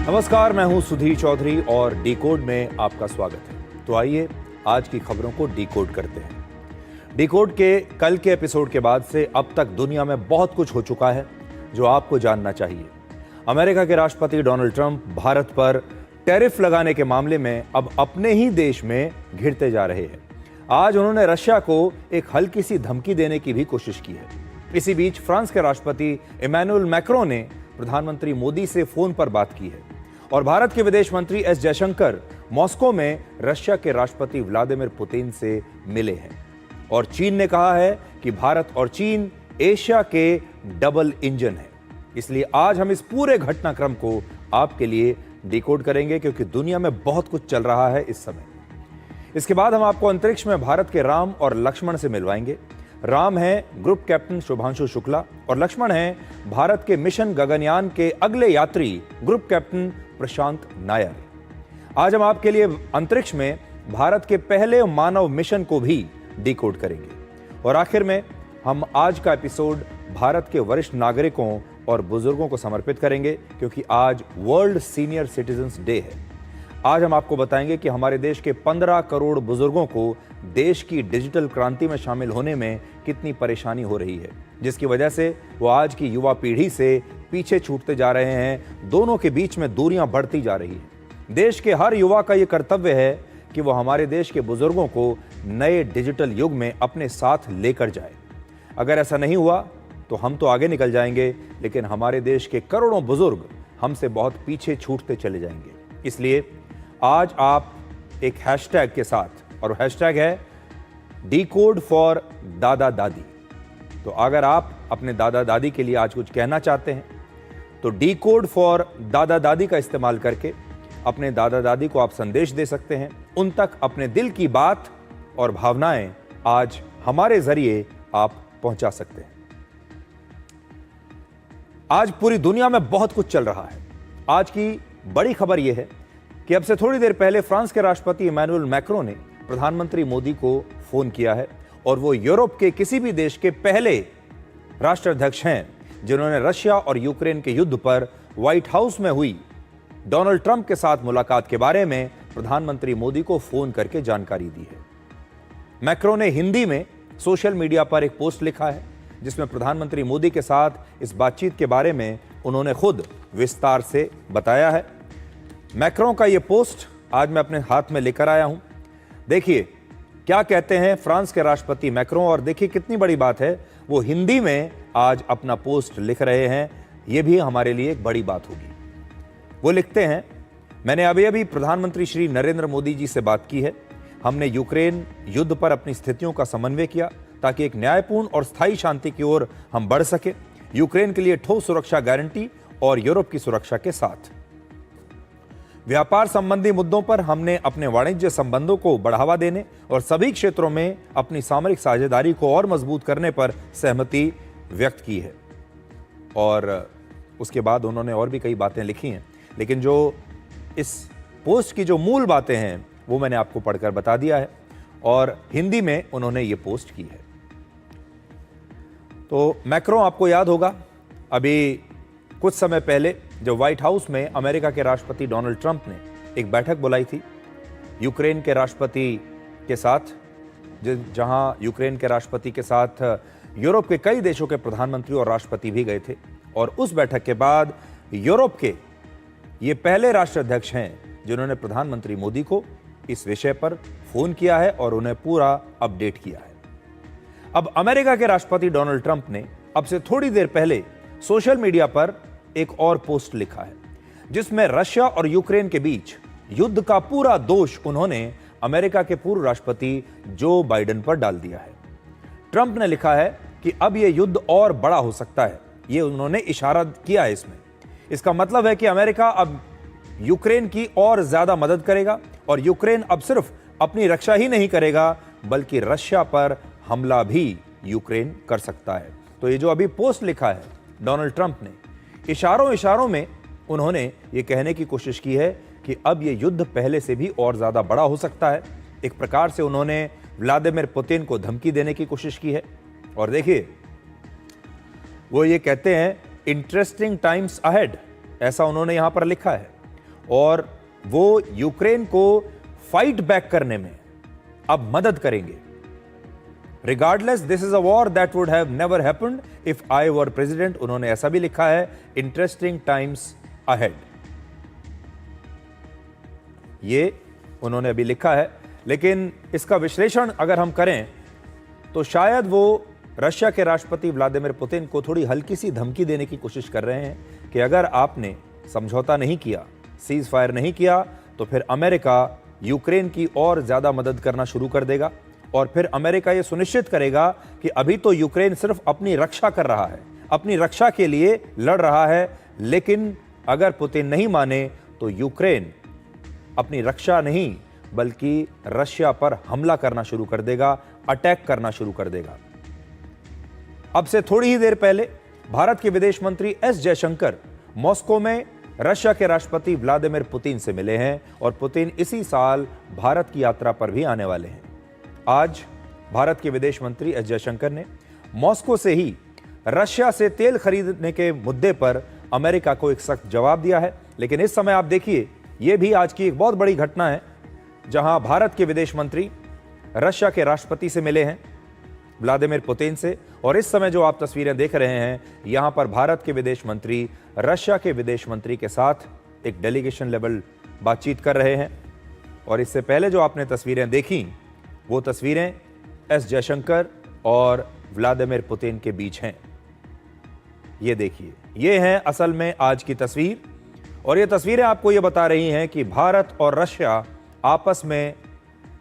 नमस्कार, मैं हूं सुधीर चौधरी और डिकोड में आपका स्वागत है। तो आइए आज की खबरों को डिकोड करते हैं। डिकोड के कल के एपिसोड के बाद से अब तक दुनिया में बहुत कुछ हो चुका है जो आपको जानना चाहिए। अमेरिका के राष्ट्रपति डोनाल्ड ट्रंप भारत पर टैरिफ लगाने के मामले में अब अपने ही देश में घिरते जा रहे हैं। आज उन्होंने रशिया को एक हल्की सी धमकी देने की भी कोशिश की है। इसी बीच फ्रांस के राष्ट्रपति इमैनुअल मैक्रों ने प्रधानमंत्री मोदी से फोन पर बात की है और भारत के विदेश मंत्री एस जयशंकर मॉस्को में रशिया के राष्ट्रपति व्लादिमीर पुतिन से मिले हैं। और चीन ने कहा है कि भारत और चीन एशिया के डबल इंजन है। इसलिए आज हम इस पूरे घटनाक्रम को आपके लिए डिकोड करेंगे, क्योंकि दुनिया में बहुत कुछ चल रहा है इस समय। इसके बाद हम आपको अंतरिक्ष में भारत के राम और लक्ष्मण से मिलवाएंगे। राम है ग्रुप कैप्टन शुभांशु शुक्ला और लक्ष्मण है भारत के मिशन गगनयान के अगले यात्री ग्रुप कैप्टन प्रशांत नायर। आज हम आपके लिए अंतरिक्ष में भारत के पहले मानव मिशन को भी डिकोड करेंगे। और आखिर में हम आज का एपिसोड भारत के वरिष्ठ नागरिकों और बुजुर्गों को समर्पित करेंगे, क्योंकि आज वर्ल्ड सीनियर सिटीजन्स डे है। आज हम आपको बताएंगे कि हमारे देश के 15 करोड़ बुजुर्गों को देश की डिजिटल क्रांति में शामिल होने में कितनी परेशानी हो रही है, जिसकी वजह से वो आज की युवा पीढ़ी से पीछे छूटते जा रहे हैं। दोनों के बीच में दूरियां बढ़ती जा रही हैं। देश के हर युवा का ये कर्तव्य है कि वो हमारे देश के बुजुर्गों को नए डिजिटल युग में अपने साथ लेकर जाए। अगर ऐसा नहीं हुआ तो हम तो आगे निकल जाएंगे, लेकिन हमारे देश के करोड़ों बुजुर्ग हमसे बहुत पीछे छूटते चले जाएंगे। इसलिए आज आप एक हैशटैग के साथ, और हैशटैग है डिकोड फॉर दादा दादी। तो अगर आप अपने दादा दादी के लिए आज कुछ कहना चाहते हैं तो डिकोड फॉर दादा दादी का इस्तेमाल करके अपने दादा दादी को आप संदेश दे सकते हैं। उन तक अपने दिल की बात और भावनाएं आज हमारे जरिए आप पहुंचा सकते हैं। आज पूरी दुनिया में बहुत कुछ चल रहा है। आज की बड़ी खबर यह है कि अब से थोड़ी देर पहले फ्रांस के राष्ट्रपति इमैनुअल मैक्रों ने प्रधानमंत्री मोदी को फोन किया है और वो यूरोप के किसी भी देश के पहले राष्ट्राध्यक्ष हैं जिन्होंने रशिया और यूक्रेन के युद्ध पर व्हाइट हाउस में हुई डोनाल्ड ट्रंप के साथ मुलाकात के बारे में प्रधानमंत्री मोदी को फोन करके जानकारी दी है। मैक्रों ने हिंदी में सोशल मीडिया पर एक पोस्ट लिखा है जिसमें प्रधानमंत्री मोदी के साथ इस बातचीत के बारे में उन्होंने खुद विस्तार से बताया है। मैक्रों का यह पोस्ट आज मैं अपने हाथ में लेकर आया हूं। देखिए क्या कहते हैं फ्रांस के राष्ट्रपति मैक्रों, और देखिए कितनी बड़ी बात है, वो हिंदी में आज अपना पोस्ट लिख रहे हैं। यह भी हमारे लिए एक बड़ी बात होगी। वो लिखते हैं, मैंने अभी अभी प्रधानमंत्री श्री नरेंद्र मोदी जी से बात की है। हमने यूक्रेन युद्ध पर अपनी स्थितियों का समन्वय किया ताकि एक न्यायपूर्ण और स्थायी शांति की ओर हम बढ़ सके, यूक्रेन के लिए ठोस सुरक्षा गारंटी और यूरोप की सुरक्षा के साथ। व्यापार संबंधी मुद्दों पर हमने अपने वाणिज्य संबंधों को बढ़ावा देने और सभी क्षेत्रों में अपनी सामरिक साझेदारी को और मजबूत करने पर सहमति व्यक्त की है। और उसके बाद उन्होंने और भी कई बातें लिखी हैं, लेकिन जो इस पोस्ट की जो मूल बातें हैं वो मैंने आपको पढ़कर बता दिया है और हिंदी में उन्होंने ये पोस्ट की है। तो मैक्रों, आपको याद होगा अभी कुछ समय पहले जब व्हाइट हाउस में अमेरिका के राष्ट्रपति डोनाल्ड ट्रंप ने एक बैठक बुलाई थी यूक्रेन के राष्ट्रपति के साथ, जहां यूक्रेन के राष्ट्रपति के साथ यूरोप के कई देशों के प्रधानमंत्री और राष्ट्रपति भी गए थे। और उस बैठक के बाद यूरोप के ये पहले राष्ट्राध्यक्ष हैं जिन्होंने प्रधानमंत्री मोदी को इस विषय पर फोन किया है और उन्हें पूरा अपडेट किया है। अब अमेरिका के राष्ट्रपति डोनाल्ड ट्रंप ने अब से थोड़ी देर पहले सोशल मीडिया पर एक और पोस्ट लिखा है जिसमें रशिया और यूक्रेन के बीच युद्ध का पूरा दोष उन्होंने अमेरिका के पूर्व राष्ट्रपति जो बाइडेन पर डाल दिया है। ट्रंप ने लिखा है कि अब यह युद्ध और बड़ा हो सकता है। यह उन्होंने इशारा किया है इसमें। इसका मतलब है कि अमेरिका अब यूक्रेन की और ज्यादा मदद करेगा और यूक्रेन अब सिर्फ अपनी रक्षा ही नहीं करेगा बल्कि रशिया पर हमला भी यूक्रेन कर सकता है। तो ये जो अभी पोस्ट लिखा है डोनाल्ड ट्रंप ने, इशारों में उन्होंने ये कहने की कोशिश की है कि अब ये युद्ध पहले से भी और ज्यादा बड़ा हो सकता है। एक प्रकार से उन्होंने व्लादिमीर पुतिन को धमकी देने की कोशिश की है। और देखिए वो ये कहते हैं इंटरेस्टिंग टाइम्स अहेड, ऐसा उन्होंने यहां पर लिखा है। और वो यूक्रेन को फाइट बैक करने में अब मदद करेंगे। Regardless, this is a war that would have never happened if I were president. उन्होंने ऐसा भी लिखा है, इंटरेस्टिंग टाइम्स अहेड। ये उन्होंने अभी लिखा है, लेकिन इसका विश्लेषण अगर हम करें तो शायद वो रशिया के राष्ट्रपति व्लादिमीर पुतिन को थोड़ी हल्की सी धमकी देने की कोशिश कर रहे हैं कि अगर आपने समझौता नहीं किया, सीज फायर नहीं किया, तो फिर अमेरिका यूक्रेन की और ज्यादा मदद करना शुरू कर देगा और फिर अमेरिका ये सुनिश्चित करेगा कि अभी तो यूक्रेन सिर्फ अपनी रक्षा कर रहा है, अपनी रक्षा के लिए लड़ रहा है, लेकिन अगर पुतिन नहीं माने तो यूक्रेन अपनी रक्षा नहीं बल्कि रशिया पर हमला करना शुरू कर देगा, अटैक करना शुरू कर देगा। अब से थोड़ी ही देर पहले भारत के विदेश मंत्री एस जयशंकर मॉस्को में रशिया के राष्ट्रपति व्लादिमीर पुतिन से मिले हैं और पुतिन इसी साल भारत की यात्रा पर भी आने वाले हैं। आज भारत के विदेश मंत्री एस जयशंकर ने मॉस्को से ही रशिया से तेल खरीदने के मुद्दे पर अमेरिका को एक सख्त जवाब दिया है। लेकिन इस समय आप देखिए, यह भी आज की एक बहुत बड़ी घटना है जहां भारत के विदेश मंत्री रशिया के राष्ट्रपति से मिले हैं, व्लादिमीर पुतिन से। और इस समय जो आप तस्वीरें देख रहे हैं, यहां पर भारत के विदेश मंत्री रशिया के विदेश मंत्री के साथ एक डेलीगेशन लेवल बातचीत कर रहे हैं। और इससे पहले जो आपने तस्वीरें देखी, वो तस्वीरें एस जयशंकर और व्लादिमीर पुतिन के बीच हैं। ये देखिए, ये हैं असल में आज की तस्वीर। और ये तस्वीरें आपको ये बता रही हैं कि भारत और रशिया आपस में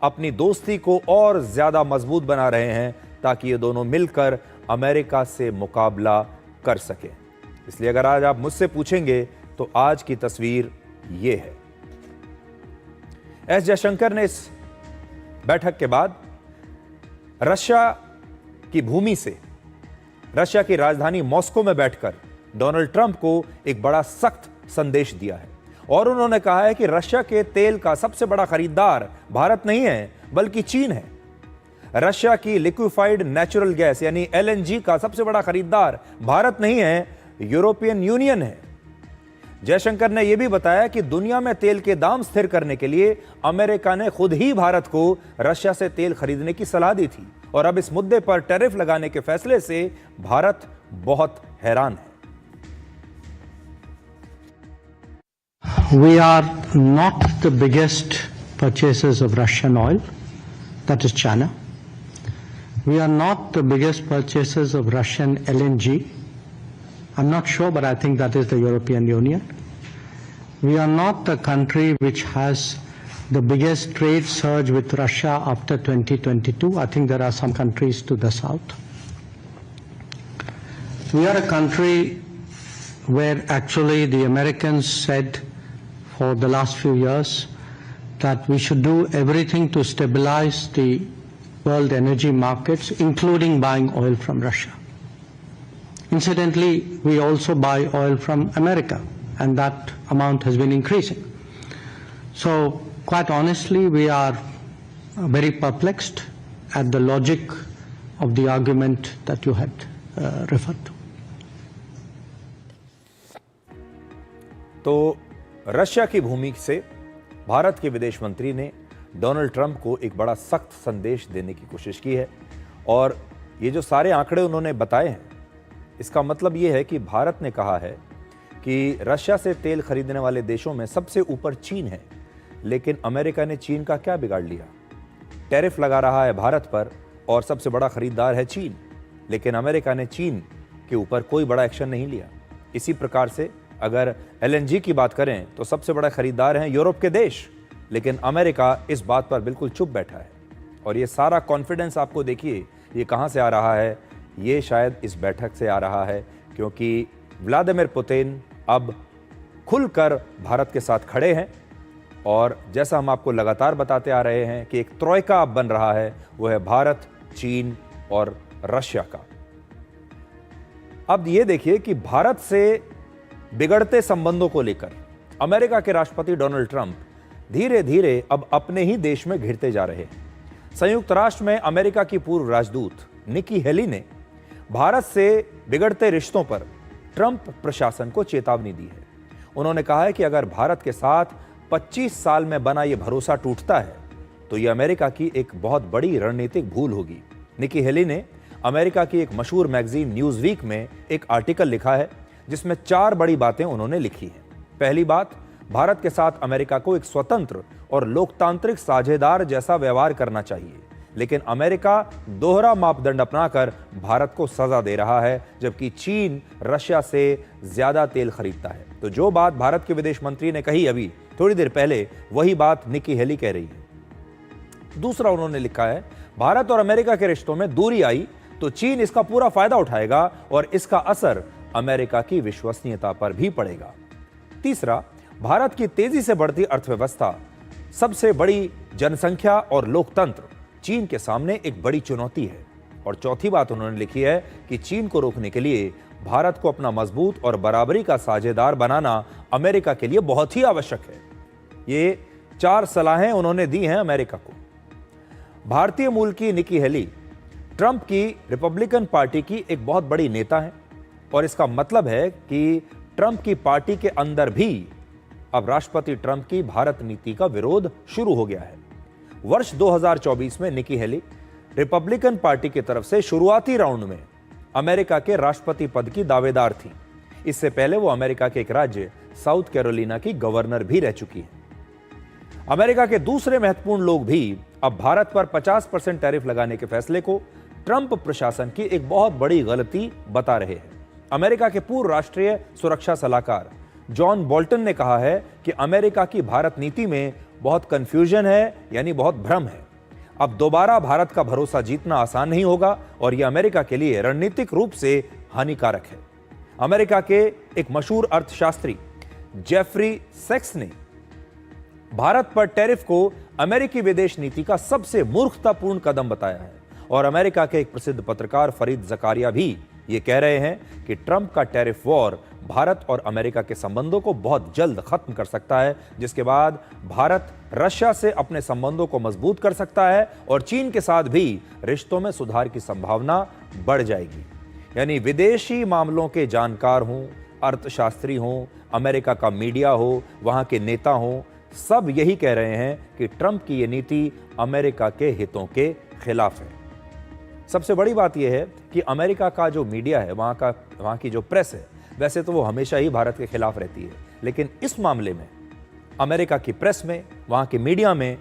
अपनी दोस्ती को और ज्यादा मजबूत बना रहे हैं ताकि ये दोनों मिलकर अमेरिका से मुकाबला कर सकें। इसलिए अगर आज आप मुझसे पूछेंगे तो आज की तस्वीर ये है। एस जयशंकर ने इस बैठक के बाद रशिया की भूमि से, रशिया की राजधानी मॉस्को में बैठकर डोनाल्ड ट्रंप को एक बड़ा सख्त संदेश दिया है और उन्होंने कहा है कि रशिया के तेल का सबसे बड़ा खरीदार भारत नहीं है बल्कि चीन है। रशिया की लिक्विफाइड नेचुरल गैस यानी एलएनजी का सबसे बड़ा खरीदार भारत नहीं है, यूरोपियन यूनियन है। जयशंकर ने यह भी बताया कि दुनिया में तेल के दाम स्थिर करने के लिए अमेरिका ने खुद ही भारत को रशिया से तेल खरीदने की सलाह दी थी और अब इस मुद्दे पर टैरिफ लगाने के फैसले से भारत बहुत हैरान है। We are not the biggest purchasers of Russian oil, that is China. We are not the biggest purchasers of Russian LNG. I'm not sure, but I think that is the European Union. We are not the country which has the biggest trade surge with Russia after 2022. I think there are some countries to the south. We are a country where actually the Americans said for the last few years that we should do everything to stabilize the world energy markets, including buying oil from Russia. Incidentally, we also buy oil from America, and that amount has been increasing. So, quite honestly, we are very perplexed at the logic of the argument that you had referred to. तो Russia की भूमि से भारत के विदेश मंत्री ने Donald Trump को एक बड़ा सख्त संदेश देने की कोशिश की है और ये जो सारे आंकड़े उन्होंने बताए हैं, इसका मतलब ये है कि भारत ने कहा है कि रशिया से तेल खरीदने वाले देशों में सबसे ऊपर चीन है, लेकिन अमेरिका ने चीन का क्या बिगाड़ लिया? टैरिफ लगा रहा है भारत पर और सबसे बड़ा खरीदार है चीन, लेकिन अमेरिका ने चीन के ऊपर कोई बड़ा एक्शन नहीं लिया। इसी प्रकार से अगर एलएनजी की बात करें तो सबसे बड़ा खरीदार हैं यूरोप के देश, लेकिन अमेरिका इस बात पर बिल्कुल चुप बैठा है। और ये सारा कॉन्फिडेंस आपको देखिए ये कहां से आ रहा है, ये शायद इस बैठक से आ रहा है, क्योंकि व्लादिमीर पुतिन अब खुलकर भारत के साथ खड़े हैं और जैसा हम आपको लगातार बताते आ रहे हैं कि एक ट्रोइका अब बन रहा है, वो है भारत, चीन और रशिया का। अब ये देखिए कि भारत से बिगड़ते संबंधों को लेकर अमेरिका के राष्ट्रपति डोनाल्ड ट्रंप धीरे धीरे अब अपने ही देश में घिरते जा रहे हैं। संयुक्त राष्ट्र में अमेरिका की पूर्व राजदूत निकी हेली ने भारत से बिगड़ते रिश्तों पर ट्रंप प्रशासन को चेतावनी दी है। उन्होंने कहा है कि अगर भारत के साथ 25 साल में बना ये भरोसा टूटता है तो ये अमेरिका की एक बहुत बड़ी रणनीतिक भूल होगी। निकी हेली ने अमेरिका की एक मशहूर मैगजीन न्यूज़ वीक में एक आर्टिकल लिखा है जिसमें 4 बड़ी बातें उन्होंने लिखी हैं। पहली बात, भारत के साथ अमेरिका को एक स्वतंत्र और लोकतांत्रिक साझेदार जैसा व्यवहार करना चाहिए, लेकिन अमेरिका दोहरा मापदंड अपनाकर भारत को सजा दे रहा है, जबकि चीन रशिया से ज्यादा तेल खरीदता है। तो जो बात भारत के विदेश मंत्री ने कही अभी थोड़ी देर पहले, वही बात निकी हेली कह रही है। दूसरा उन्होंने लिखा है, भारत और अमेरिका के रिश्तों में दूरी आई तो चीन इसका पूरा फायदा उठाएगा और इसका असर अमेरिका की विश्वसनीयता पर भी पड़ेगा। तीसरा, भारत की तेजी से बढ़ती अर्थव्यवस्था, सबसे बड़ी जनसंख्या और लोकतंत्र चीन के सामने एक बड़ी चुनौती है। और चौथी बात उन्होंने लिखी है कि चीन को रोकने के लिए भारत को अपना मजबूत और बराबरी का साझेदार बनाना अमेरिका के लिए बहुत ही आवश्यक है। ये 4 सलाहें उन्होंने दी हैं अमेरिका को। भारतीय मूल की निकी हेली ट्रंप की रिपब्लिकन पार्टी की एक बहुत बड़ी नेता है और इसका मतलब है कि ट्रंप की पार्टी के अंदर भी अब राष्ट्रपति ट्रंप की भारत नीति का विरोध शुरू हो गया है। वर्ष 2024 में निकी हेली रिपब्लिकन पार्टी की तरफ से शुरुआती राउंड में अमेरिका के राष्ट्रपति पद की दावेदार थी। इससे पहले वो अमेरिका के एक राज्य साउथ कैरोलिना की गवर्नर भी रह चुकी है। अमेरिका के दूसरे महत्वपूर्ण लोग भी अब भारत पर 50% टैरिफ लगाने के फैसले को ट्रंप प्रशासन की एक बहुत बड़ी गलती बता रहे हैं। अमेरिका के पूर्व राष्ट्रीय सुरक्षा सलाहकार जॉन बोल्टन ने कहा है कि अमेरिका की भारत नीति में बहुत कंफ्यूजन है, यानी बहुत भ्रम है। अब दोबारा भारत का भरोसा जीतना आसान नहीं होगा और यह अमेरिका के लिए रणनीतिक रूप से हानिकारक है। अमेरिका के एक मशहूर अर्थशास्त्री जेफरी सेक्स ने भारत पर टैरिफ को अमेरिकी विदेश नीति का सबसे मूर्खतापूर्ण कदम बताया है और अमेरिका के एक प्रसिद्ध पत्रकार फरीद जकारिया भी ये कह रहे हैं कि ट्रंप का टैरिफ वॉर भारत और अमेरिका के संबंधों को बहुत जल्द खत्म कर सकता है, जिसके बाद भारत रशिया से अपने संबंधों को मजबूत कर सकता है और चीन के साथ भी रिश्तों में सुधार की संभावना बढ़ जाएगी। यानी विदेशी मामलों के जानकार हों, अर्थशास्त्री हों, अमेरिका का मीडिया हो, वहां के नेता हों, सब यही कह रहे हैं कि ट्रंप की ये नीति अमेरिका के हितों के खिलाफ है। सबसे बड़ी बात यह है कि अमेरिका का जो मीडिया है, वहां की जो प्रेस है, वैसे तो वो हमेशा ही भारत के खिलाफ रहती है, लेकिन इस मामले में अमेरिका की प्रेस में, वहां के मीडिया में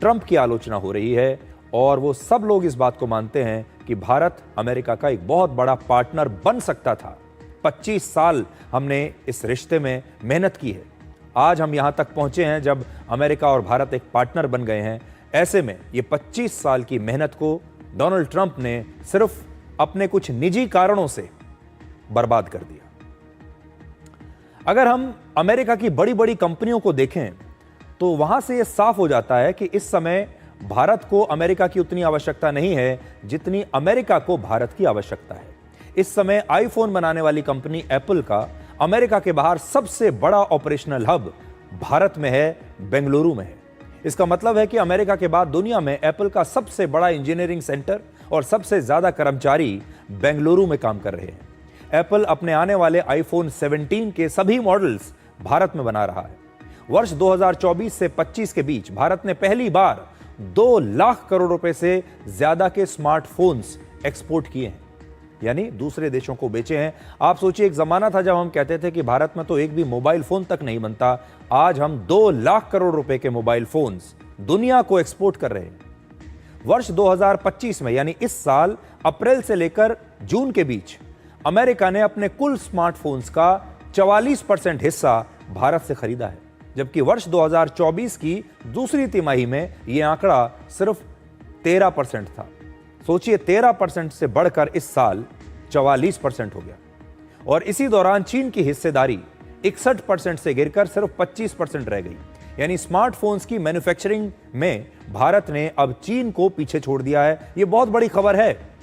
ट्रंप की आलोचना हो रही है और वो सब लोग इस बात को मानते हैं कि भारत अमेरिका का एक बहुत बड़ा पार्टनर बन सकता था। 25 साल हमने इस रिश्ते में मेहनत की है, आज हम यहां तक पहुंचे हैं जब अमेरिका और भारत एक पार्टनर बन गए हैं। ऐसे में ये 25 साल की मेहनत को डोनाल्ड ट्रंप ने सिर्फ अपने कुछ निजी कारणों से बर्बाद कर दिया। अगर हम अमेरिका की बड़ी बड़ी कंपनियों को देखें तो वहां से यह साफ हो जाता है कि इस समय भारत को अमेरिका की उतनी आवश्यकता नहीं है जितनी अमेरिका को भारत की आवश्यकता है। इस समय आईफोन बनाने वाली कंपनी एप्पल का अमेरिका के बाहर सबसे बड़ा ऑपरेशनल हब भारत में है, बेंगलुरु में है। इसका मतलब है कि अमेरिका के बाद दुनिया में एप्पल का सबसे बड़ा इंजीनियरिंग सेंटर और सबसे ज्यादा कर्मचारी बेंगलुरु में काम कर रहे हैं। एप्पल अपने आने वाले आईफोन 17 के सभी मॉडल्स भारत में बना रहा है। वर्ष 2024 से 25 के बीच भारत ने पहली बार 2 लाख करोड़ रुपए से ज्यादा के स्मार्टफोन्स एक्सपोर्ट किए हैं, यानी दूसरे देशों को बेचे हैं। आप सोचिए, एक जमाना था जब हम कहते थे कि भारत में तो एक भी मोबाइल फोन तक नहीं बनता, आज हम 2 लाख करोड़ रुपए के मोबाइल फोन्स दुनिया को एक्सपोर्ट कर रहे हैं। वर्ष 2025 में, यानी इस साल अप्रैल से लेकर जून के बीच अमेरिका ने अपने कुल स्मार्टफोन्स का 44% हिस्सा भारत से खरीदा है, जबकि वर्ष 2024 की दूसरी तिमाही में यह आंकड़ा सिर्फ 13% था। सोचिए, 13% से बढ़कर इस साल 44% हो गया। और इसी दौरान चीन की हिस्सेदारी 61% से गिरकर सिर्फ 25% रह गई। यानी स्मार्टफोन्स की मैन्युफैक्चरिंग में भारत ने अब चीन को पीछे छोड़ दिया है। यह बहुत बड़ी खबर है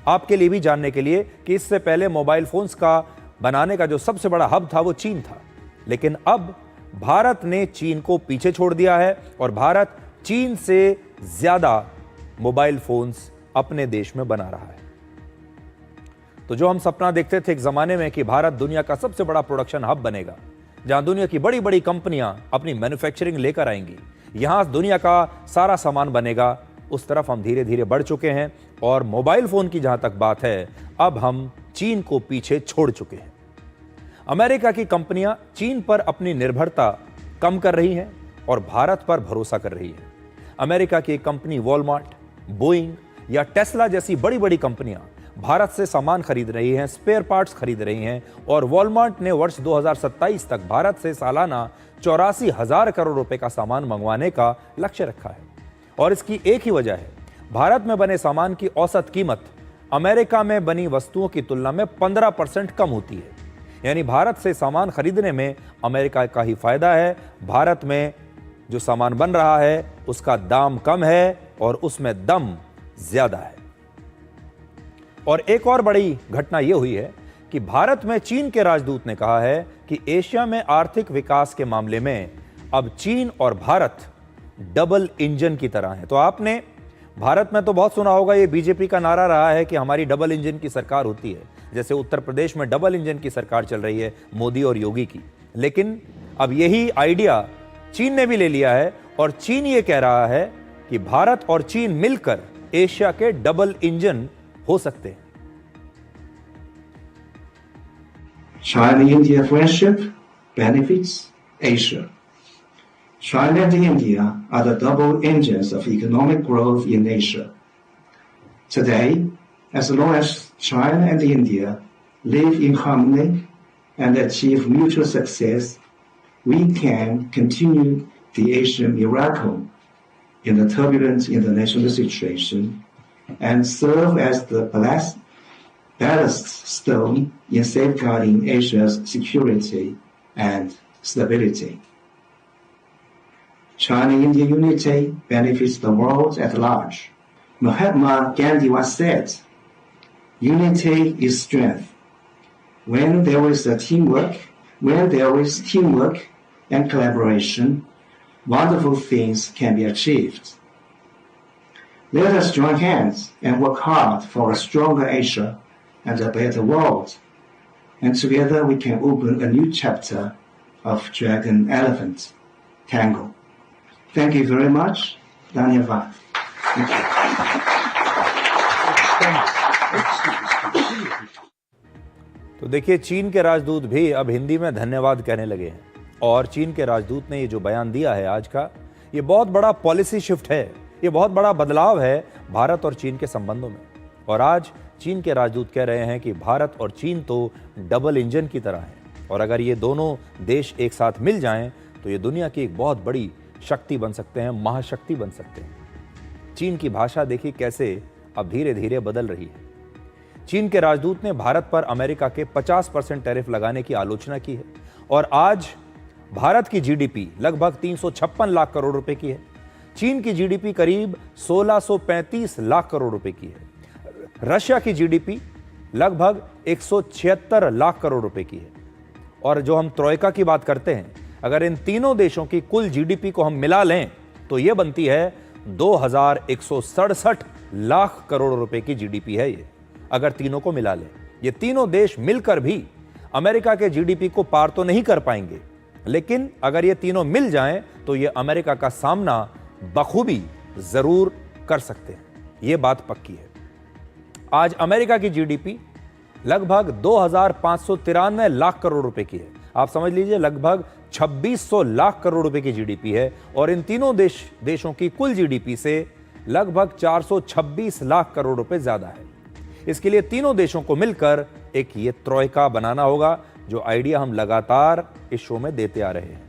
आपके लिए भी जानने के लिए कि इससे पहले मोबाइल फोन्स का बनाने का जो सबसे बड़ा हब था वो चीन था, लेकिन अब भारत ने चीन को पीछे छोड़ दिया है और भारत चीन से ज्यादा मोबाइल फोन्स अपने देश में बना रहा है। तो जो हम सपना देखते थे एक ज़माने में कि भारत दुनिया का सबसे बड़ा प्रोडक्शन हब बनेगा, जहां दुनिया की बड़ी बड़ी कंपनियां अपनी मैन्युफैक्चरिंग लेकर आएंगी, यहां दुनिया का सारा सामान बनेगा, उस तरफ हम धीरे धीरे बढ़ चुके हैं। और मोबाइल फोन की जहां तक बात है, अब हम चीन को पीछे छोड़ चुके हैं। अमेरिका की कंपनियां चीन पर अपनी निर्भरता कम कर रही हैं और भारत पर भरोसा कर रही है। अमेरिका की कंपनी वॉलमार्ट, बोइंग या टेस्ला जैसी बड़ी बड़ी कंपनियां भारत से सामान खरीद रही हैं, स्पेयर पार्ट्स खरीद रही हैं। और वॉलमार्ट ने वर्ष 2027 तक भारत से सालाना 84,000 करोड़ रुपए का सामान मंगवाने का लक्ष्य रखा है। और इसकी एक ही वजह है, भारत में बने सामान की औसत कीमत अमेरिका में बनी वस्तुओं की तुलना में 15% कम होती है। यानी भारत से सामान खरीदने में अमेरिका का ही फायदा है। भारत में जो सामान बन रहा है उसका दाम कम है और उसमें दम ज्यादा है। और एक और बड़ी घटना यह हुई है कि भारत में चीन के राजदूत ने कहा है कि एशिया में आर्थिक विकास के मामले में अब चीन और भारत डबल इंजन की तरह है। तो आपने भारत में तो बहुत सुना होगा, ये बीजेपी का नारा रहा है कि हमारी डबल इंजन की सरकार होती है, जैसे उत्तर प्रदेश में डबल इंजन की सरकार चल रही है मोदी और योगी की। लेकिन अब यही आइडिया चीन ने भी ले लिया है और चीन ये कह रहा है कि भारत और चीन मिलकर एशिया के डबल इंजन हो सकते हैं। China-India friendship benefits Asia. China and India are the double engines of economic growth in Asia. Today, as long as China and India live in harmony and achieve mutual success, we can continue the Asian miracle in the turbulent international situation and serve as the ballast stone in safeguarding Asia's security and stability. China-India unity benefits the world at large. Mahatma Gandhi once said, "Unity is strength. When there is teamwork and collaboration, wonderful things can be achieved." Let us join hands and work hard for a stronger Asia and a better world. And together we can open a new chapter of Dragon-Elephant Tango. Thank you very much. Dhanyavad. Thank you. तो देखिए, चीन के राजदूत भी अब हिंदी में धन्यवाद कहने लगे हैं। और चीन के राजदूत ने ये जो बयान दिया है आज का, ये बहुत बड़ा पॉलिसी शिफ्ट है, ये बहुत बड़ा बदलाव है भारत और चीन के संबंधों में। और आज चीन के राजदूत कह रहे हैं कि भारत और चीन तो डबल इंजन की तरह हैं और अगर ये दोनों देश एक साथ मिल जाएं तो ये दुनिया की एक बहुत बड़ी शक्ति बन सकते हैं, महाशक्ति बन सकते हैं। चीन की भाषा देखिए कैसे अब धीरे धीरे बदल रही है। चीन के राजदूत ने भारत पर अमेरिका के 50% टैरिफ लगाने की आलोचना की है और आज भारत की जीडीपी लगभग 356 लाख करोड़ रुपए की है। चीन की जीडीपी करीब 1635 लाख करोड़ रुपए की है। रशिया की जीडीपी लगभग 176 लाख करोड़ रुपए की है। और जो हम ट्रोइका की बात करते हैं, अगर इन तीनों देशों की कुल जीडीपी को हम मिला लें तो यह बनती है 2167 लाख करोड़ रुपए की जीडीपी है ये, अगर तीनों को मिला लें। ये तीनों देश मिलकर भी अमेरिका के जीडीपी को पार तो नहीं कर पाएंगे, लेकिन अगर ये तीनों मिल जाएं तो ये अमेरिका का सामना बखूबी जरूर कर सकते हैं। ये बात पक्की है। आज अमेरिका की जीडीपी लगभग 2593 लाख करोड़ रुपए की है। आप समझ लीजिए लगभग 2600 लाख करोड़ रुपए की जीडीपी है और इन तीनों देशों की कुल जीडीपी से लगभग 426 लाख करोड़ रुपए ज्यादा है। इसके लिए तीनों देशों को मिलकर एक ये ट्रोइका बनाना होगा, जो आइडिया हम लगातार इस शो में देते आ रहे हैं।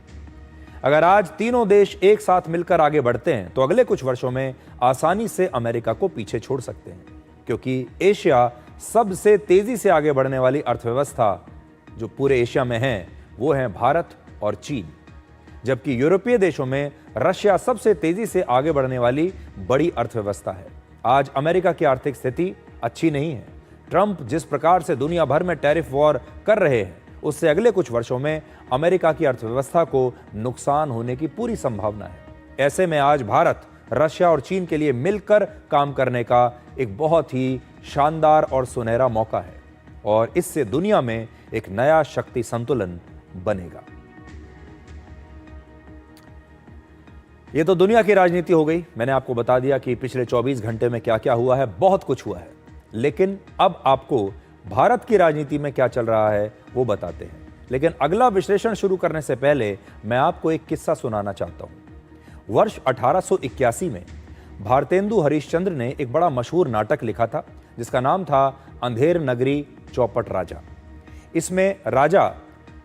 अगर आज तीनों देश एक साथ मिलकर आगे बढ़ते हैं तो अगले कुछ वर्षों में आसानी से अमेरिका को पीछे छोड़ सकते हैं, क्योंकि एशिया सबसे तेजी से आगे बढ़ने वाली अर्थव्यवस्था जो पूरे एशिया में है वो है भारत और चीन, जबकि यूरोपीय देशों में रशिया सबसे तेजी से आगे बढ़ने वाली बड़ी अर्थव्यवस्था है। आज अमेरिका की आर्थिक स्थिति अच्छी नहीं है। ट्रंप जिस प्रकार से दुनिया भर में टैरिफ वॉर कर रहे हैं, उससे अगले कुछ वर्षों में अमेरिका की अर्थव्यवस्था को नुकसान होने की पूरी संभावना है। ऐसे में आज भारत रशिया और चीन के लिए मिलकर काम करने का एक बहुत ही शानदार और सुनहरा मौका है। और इससे दुनिया में एक नया शक्ति संतुलन बनेगा। ये तो दुनिया की राजनीति हो गई। मैंने आपको बता दिया कि पिछले 24 घंटे में क्या क्या हुआ है, बहुत कुछ हुआ है। लेकिन अब आपको भारत की राजनीति में क्या चल रहा है वो बताते हैं। लेकिन अगला विश्लेषण शुरू करने से पहले मैं आपको एक किस्सा सुनाना चाहता हूं। वर्ष 1881 में भारतेंदु हरिश्चंद्र ने एक बड़ा मशहूर नाटक लिखा था जिसका नाम था अंधेर नगरी चौपट राजा। इसमें राजा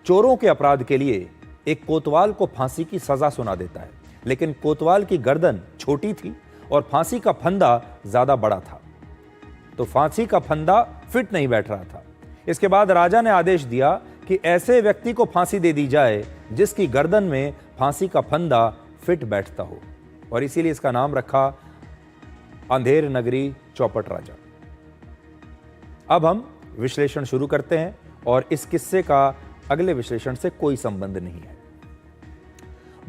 चोरों के अपराध के लिए एक कोतवाल को फांसी की सजा सुना देता है, लेकिन कोतवाल की गर्दन छोटी थी और फांसी का फंदा ज्यादा बड़ा था, तो फांसी का फंदा फिट नहीं बैठ रहा था। इसके बाद राजा ने आदेश दिया कि ऐसे व्यक्ति को फांसी दे दी जाए जिसकी गर्दन में फांसी का फंदा फिट बैठता हो, और इसीलिए इसका नाम रखा अंधेर नगरी चौपट राजा। अब हम विश्लेषण शुरू करते हैं, और इस किस्से का अगले विश्लेषण से कोई संबंध नहीं है।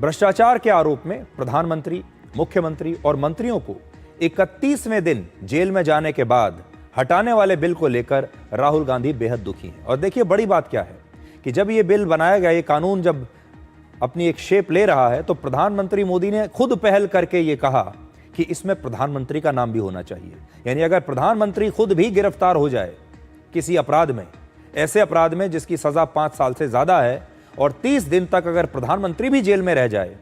भ्रष्टाचार के आरोप में प्रधानमंत्री, मुख्यमंत्री और मंत्रियों को 31वें दिन जेल में जाने के बाद हटाने वाले बिल को लेकर राहुल गांधी बेहद दुखी हैं। और देखिए बड़ी बात क्या है कि जब ये बिल बनाया गया, ये कानून जब अपनी एक शेप ले रहा है, तो प्रधानमंत्री मोदी ने खुद पहल करके ये कहा कि इसमें प्रधानमंत्री का नाम भी होना चाहिए। यानी अगर प्रधानमंत्री खुद भी गिरफ्तार हो जाए किसी अपराध में, ऐसे अपराध में जिसकी सजा 5 साल से ज्यादा है, और 30 दिन तक अगर प्रधानमंत्री भी जेल में रह जाए,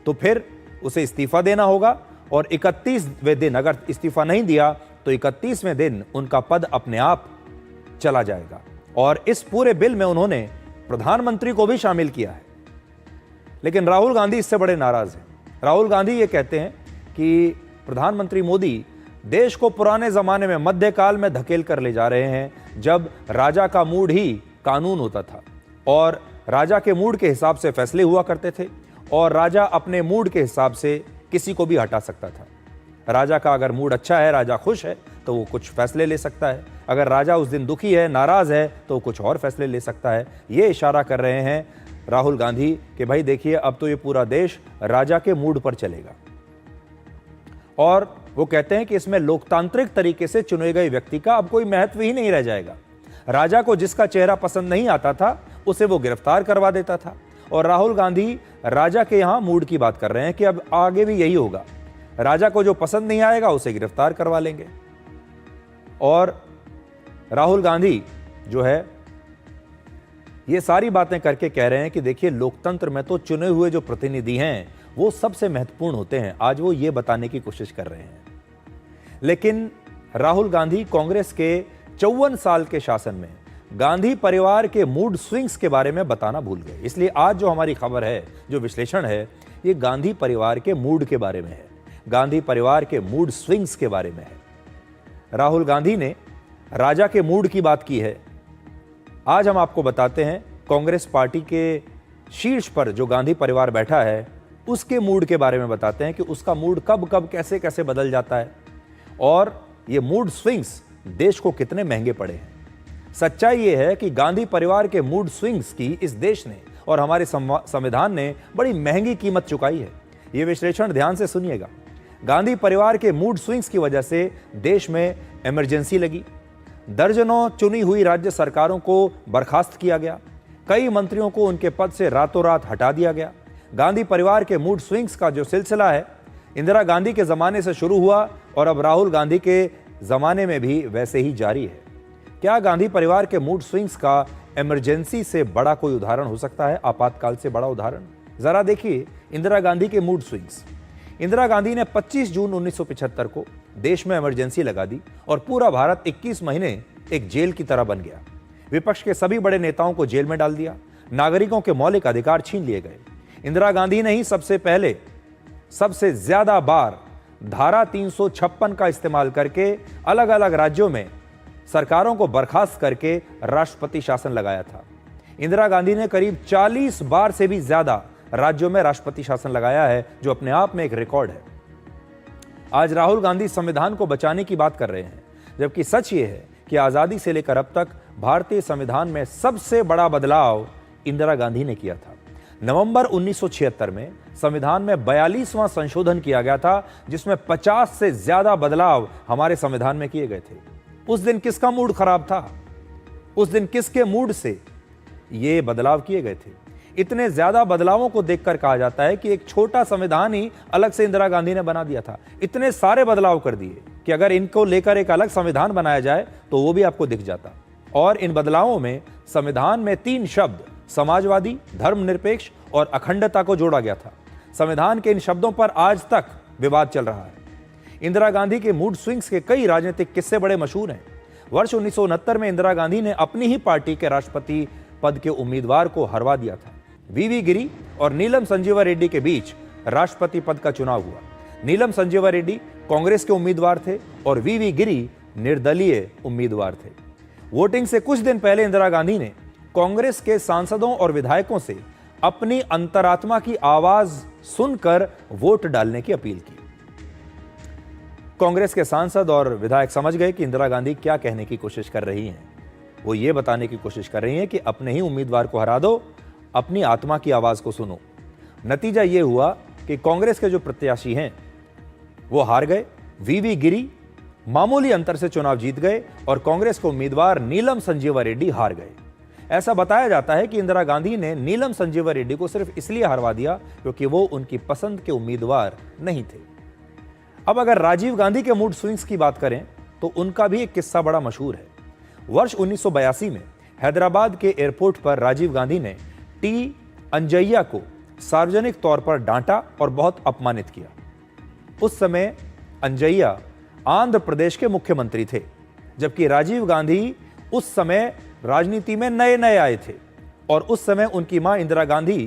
तो फिर उसे इस्तीफा देना होगा, और 31वें दिन अगर इस्तीफा नहीं दिया तो 31वें दिन उनका पद अपने आप चला जाएगा। और इस पूरे बिल में उन्होंने प्रधानमंत्री को भी शामिल किया है। लेकिन राहुल गांधी इससे बड़े नाराज हैं। राहुल गांधी ये कहते हैं कि प्रधानमंत्री मोदी देश को पुराने जमाने में, मध्यकाल में धकेल कर ले जा रहे हैं, जब राजा का मूड ही कानून होता था और राजा के मूड के हिसाब से फैसले हुआ करते थे, और राजा अपने मूड के हिसाब से किसी को भी हटा सकता था। राजा का अगर मूड अच्छा है, राजा खुश है, तो वो कुछ फैसले ले सकता है। अगर राजा उस दिन दुखी है, नाराज है, तो वो कुछ और फैसले ले सकता है। ये इशारा कर रहे हैं राहुल गांधी कि भाई देखिए, अब तो ये पूरा देश राजा के मूड पर चलेगा। और वो कहते हैं कि इसमें लोकतांत्रिक तरीके से चुने गए व्यक्ति का अब कोई महत्व ही नहीं रह जाएगा। राजा को जिसका चेहरा पसंद नहीं आता था उसे वो गिरफ्तार करवा देता था, और राहुल गांधी राजा के यहां मूड की बात कर रहे हैं कि अब आगे भी यही होगा। राजा को जो पसंद नहीं आएगा उसे गिरफ्तार करवा लेंगे। और राहुल गांधी जो है ये सारी बातें करके कह रहे हैं कि देखिए, लोकतंत्र में तो चुने हुए जो प्रतिनिधि हैं वो सबसे महत्वपूर्ण होते हैं। आज वो ये बताने की कोशिश कर रहे हैं। लेकिन राहुल गांधी कांग्रेस के 54 साल के शासन में गांधी परिवार के मूड स्विंग्स के बारे में बताना भूल गए। इसलिए आज जो हमारी खबर है, जो विश्लेषण है, ये गांधी परिवार के मूड के बारे में है, गांधी परिवार के मूड स्विंग्स के बारे में है। राहुल गांधी ने राजा के मूड की बात की है। आज हम आपको बताते हैं कांग्रेस पार्टी के शीर्ष पर जो गांधी परिवार बैठा है उसके मूड के बारे में बताते हैं कि उसका मूड कब कब कैसे कैसे बदल जाता है, और ये मूड स्विंग्स देश को कितने महंगे पड़े हैं। सच्चाई ये है कि गांधी परिवार के मूड स्विंग्स की इस देश ने और हमारे संविधान ने बड़ी महंगी कीमत चुकाई है। ये विश्लेषण ध्यान से सुनिएगा। गांधी परिवार के मूड स्विंग्स की वजह से देश में इमरजेंसी लगी, दर्जनों चुनी हुई राज्य सरकारों को बर्खास्त किया गया, कई मंत्रियों को उनके पद से रातों रात हटा दिया गया। गांधी परिवार के मूड स्विंग्स का जो सिलसिला है इंदिरा गांधी के जमाने से शुरू हुआ और अब राहुल गांधी के जमाने में भी वैसे ही जारी है। क्या गांधी परिवार के मूड स्विंग्स का इमरजेंसी से बड़ा कोई उदाहरण हो सकता है, आपातकाल से बड़ा उदाहरण? जरा देखिए इंदिरा गांधी के मूड स्विंग्स। इंदिरा गांधी ने 25 जून 1975 को देश में इमरजेंसी लगा दी और पूरा भारत 21 महीने एक जेल की तरह बन गया। विपक्ष के सभी बड़े नेताओं को जेल में डाल दिया, नागरिकों के मौलिक अधिकार छीन लिए गए। इंदिरा गांधी ने ही सबसे पहले सबसे ज्यादा बार धारा 356 का इस्तेमाल करके अलग अलग राज्यों में सरकारों को बर्खास्त करके राष्ट्रपति शासन लगाया था। इंदिरा गांधी ने करीब 40 बार से भी ज्यादा राज्यों में राष्ट्रपति शासन लगाया है, जो अपने आप में एक रिकॉर्ड है। आज राहुल गांधी संविधान को बचाने की बात कर रहे हैं, जबकि सच ये है कि आजादी से लेकर अब तक भारतीय संविधान में सबसे बड़ा बदलाव इंदिरा गांधी ने किया था। नवंबर 1976 में संविधान में 42वां संशोधन किया गया था, जिसमें 50 से ज्यादा बदलाव हमारे संविधान में किए गए थे। उस दिन किसका मूड खराब था? उस दिन किसके मूड से ये बदलाव किए गए थे? इतने ज्यादा बदलावों को देखकर कहा जाता है कि एक छोटा संविधान ही अलग से इंदिरा गांधी ने बना दिया था। इतने सारे बदलाव कर दिए कि अगर इनको लेकर एक अलग संविधान बनाया जाए तो वो भी आपको दिख जाता। और इन बदलावों में संविधान में 3 शब्द समाजवादी, धर्मनिरपेक्ष और अखंडता को जोड़ा गया था। संविधान के इन शब्दों पर आज तक विवाद चल रहा है। इंदिरा गांधी के मूड स्विंग्स के कई राजनीतिक किस्से बड़े मशहूर हैं। वर्ष 1969 में इंदिरा गांधी ने अपनी ही पार्टी के राष्ट्रपति पद के उम्मीदवार को हरवा दिया था। वीवी गिरी और नीलम संजीवा रेड्डी के बीच राष्ट्रपति पद का चुनाव हुआ। नीलम संजीवा रेड्डी कांग्रेस के उम्मीदवार थे और वीवी गिरी निर्दलीय उम्मीदवार थे। वोटिंग से कुछ दिन पहले इंदिरा गांधी ने कांग्रेस के सांसदों और विधायकों से अपनी अंतरात्मा की आवाज सुनकर वोट डालने की अपील की। कांग्रेस के सांसद और विधायक समझ गए कि इंदिरा गांधी क्या कहने की कोशिश कर रही हैं। वो ये बताने की कोशिश कर रही हैं कि अपने ही उम्मीदवार को हरा दो, अपनी आत्मा की आवाज को सुनो। नतीजा ये हुआ कि कांग्रेस के जो प्रत्याशी हैं वो हार गए। वीवी गिरी मामूली अंतर से चुनाव जीत गए और कांग्रेस के उम्मीदवार नीलम संजीवा रेड्डी हार गए। ऐसा बताया जाता है कि इंदिरा गांधी ने नीलम संजीवा रेड्डी को सिर्फ इसलिए हरवा दिया क्योंकि वो उनकी पसंद के उम्मीदवार नहीं थे। अब अगर राजीव गांधी के मूड स्विंग्स की बात करें तो उनका भी एक किस्सा बड़ा मशहूर है। वर्ष 1982 में हैदराबाद के एयरपोर्ट पर राजीव गांधी ने टी अंजैया को सार्वजनिक तौर पर डांटा और बहुत अपमानित किया। उस समय अंजैया आंध्र प्रदेश के मुख्यमंत्री थे, जबकि राजीव गांधी उस समय राजनीति में नए नए आए थे और उस समय उनकी मां इंदिरा गांधी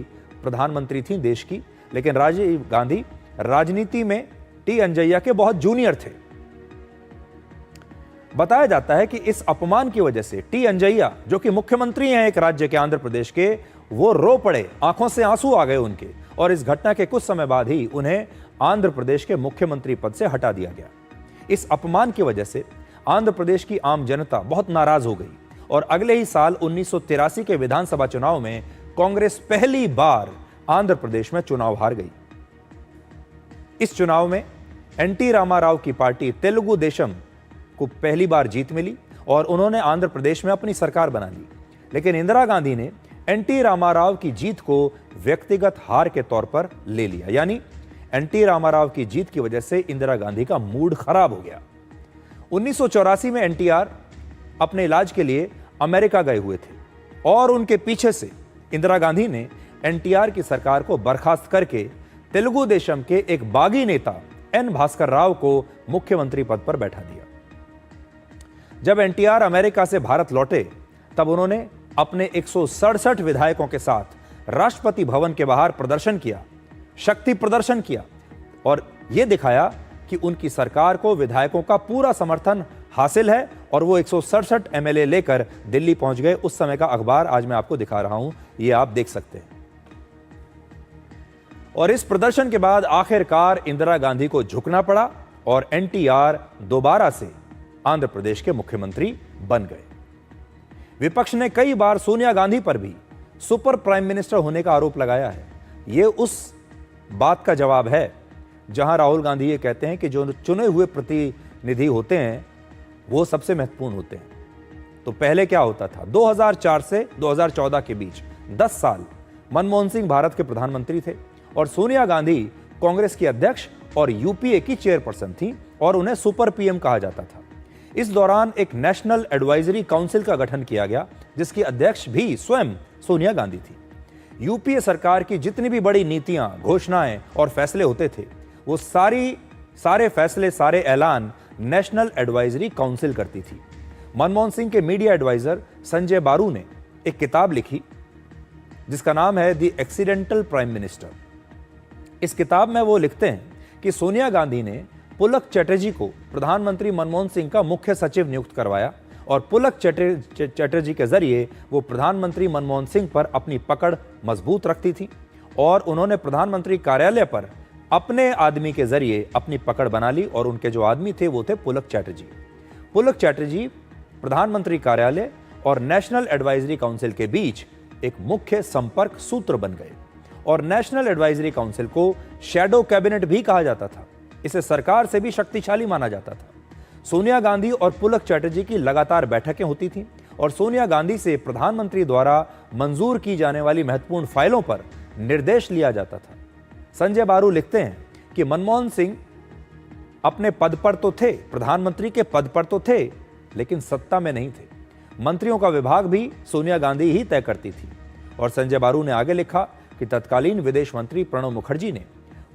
प्रधानमंत्री थी देश की। लेकिन राजीव गांधी राजनीति में टी अंजैया के बहुत जूनियर थे। बताया जाता है कि इस अपमान की वजह से टी अंजैया, जो कि मुख्यमंत्री हैं एक राज्य के आंध्र प्रदेश के, वो रो पड़े, आंखों से आंसू आ गए उनके। और इस घटना के कुछ समय बाद ही उन्हें आंध्र प्रदेश के मुख्यमंत्री पद से हटा दिया गया। इस अपमान की वजह से आंध्र प्रदेश की आम जनता बहुत नाराज हो गई और अगले ही साल 1983 के विधानसभा चुनाव में कांग्रेस पहली बार आंध्र प्रदेश में चुनाव हार गई। इस चुनाव में एनटी रामाराव की पार्टी तेलुगु देशम को पहली बार जीत मिली और उन्होंने आंध्र प्रदेश में अपनी सरकार बना ली। लेकिन इंदिरा गांधी ने एनटी रामाराव की जीत को व्यक्तिगत हार के तौर पर ले लिया। यानी एनटी रामाराव की जीत की वजह से इंदिरा गांधी का मूड खराब हो गया। 1984 में एनटीआर अपने इलाज के लिए अमेरिका गए हुए थे और उनके पीछे से इंदिरा गांधी ने एनटीआर की सरकार को बर्खास्त करके तेलुगु देशम के एक बागी नेता एन भास्कर राव को मुख्यमंत्री पद पर बैठा दिया। जब एनटीआर अमेरिका से भारत लौटे तब उन्होंने अपने 167 विधायकों के साथ राष्ट्रपति भवन के बाहर प्रदर्शन किया, शक्ति प्रदर्शन किया और यह दिखाया कि उनकी सरकार को विधायकों का पूरा समर्थन हासिल है और वो 167 एमएलए लेकर दिल्ली पहुंच गए। उस समय का अखबार आज मैं आपको दिखा रहा हूं, ये आप देख सकते हैं। और इस प्रदर्शन के बाद आखिरकार इंदिरा गांधी को झुकना पड़ा और एनटीआर दोबारा से आंध्र प्रदेश के मुख्यमंत्री बन गए। विपक्ष ने कई बार सोनिया गांधी पर भी सुपर प्राइम मिनिस्टर होने का आरोप लगाया है। यह उस बात का जवाब है जहां राहुल गांधी ये कहते हैं कि जो चुने हुए प्रतिनिधि होते हैं वो सबसे महत्वपूर्ण होते हैं। तो पहले क्या होता था? 2004 से 2014 के बीच 10 साल मनमोहन सिंह भारत के प्रधानमंत्री थे और सोनिया गांधी कांग्रेस की अध्यक्ष और यूपीए की चेयरपर्सन थी और उन्हें सुपर पीएम कहा जाता था। इस दौरान एक नेशनल एडवाइजरी काउंसिल का गठन किया गया जिसकी अध्यक्ष भी स्वयं सोनिया गांधी थी। यूपीए सरकार की जितनी भी बड़ी नीतियां, घोषणाएं और फैसले होते थे वो सारे फैसले, सारे ऐलान नेशनल एडवाइजरी काउंसिल करती थी। मनमोहन सिंह के मीडिया एडवाइजर संजय बारू ने एक किताब लिखी जिसका नाम है द एक्सीडेंटल प्राइम मिनिस्टर। इस किताब में वो लिखते हैं कि सोनिया गांधी ने पुलक चटर्जी को प्रधानमंत्री मनमोहन सिंह का मुख्य सचिव नियुक्त करवाया और पुलक चटर्जी के जरिए वो प्रधानमंत्री मनमोहन सिंह पर अपनी पकड़ मजबूत रखती थी और उन्होंने प्रधानमंत्री कार्यालय पर अपने आदमी के जरिए अपनी पकड़ बना ली और उनके जो आदमी थे वो थे पुलक चटर्जी। पुलक चटर्जी प्रधानमंत्री कार्यालय और नेशनल एडवाइजरी काउंसिल के बीच एक मुख्य संपर्क सूत्र बन गए और नेशनल एडवाइजरी काउंसिल को शैडो कैबिनेट भी कहा जाता था। इसे सरकार से भी शक्तिशाली माना जाता था। सोनिया गांधी और पुलक चटर्जी की लगातार बैठकें होती थीं और सोनिया गांधी से प्रधानमंत्री द्वारा मंजूर की जाने वाली महत्वपूर्ण फाइलों पर निर्देश लिया जाता था। संजय बारू लिखते हैं कि मनमोहन सिंह अपने पद पर तो थे, प्रधानमंत्री के पद पर तो थे, लेकिन सत्ता में नहीं थे। मंत्रियों का विभाग भी सोनिया गांधी ही तय करती थी। और संजय बारू ने आगे लिखा कि तत्कालीन विदेश मंत्री प्रणब मुखर्जी ने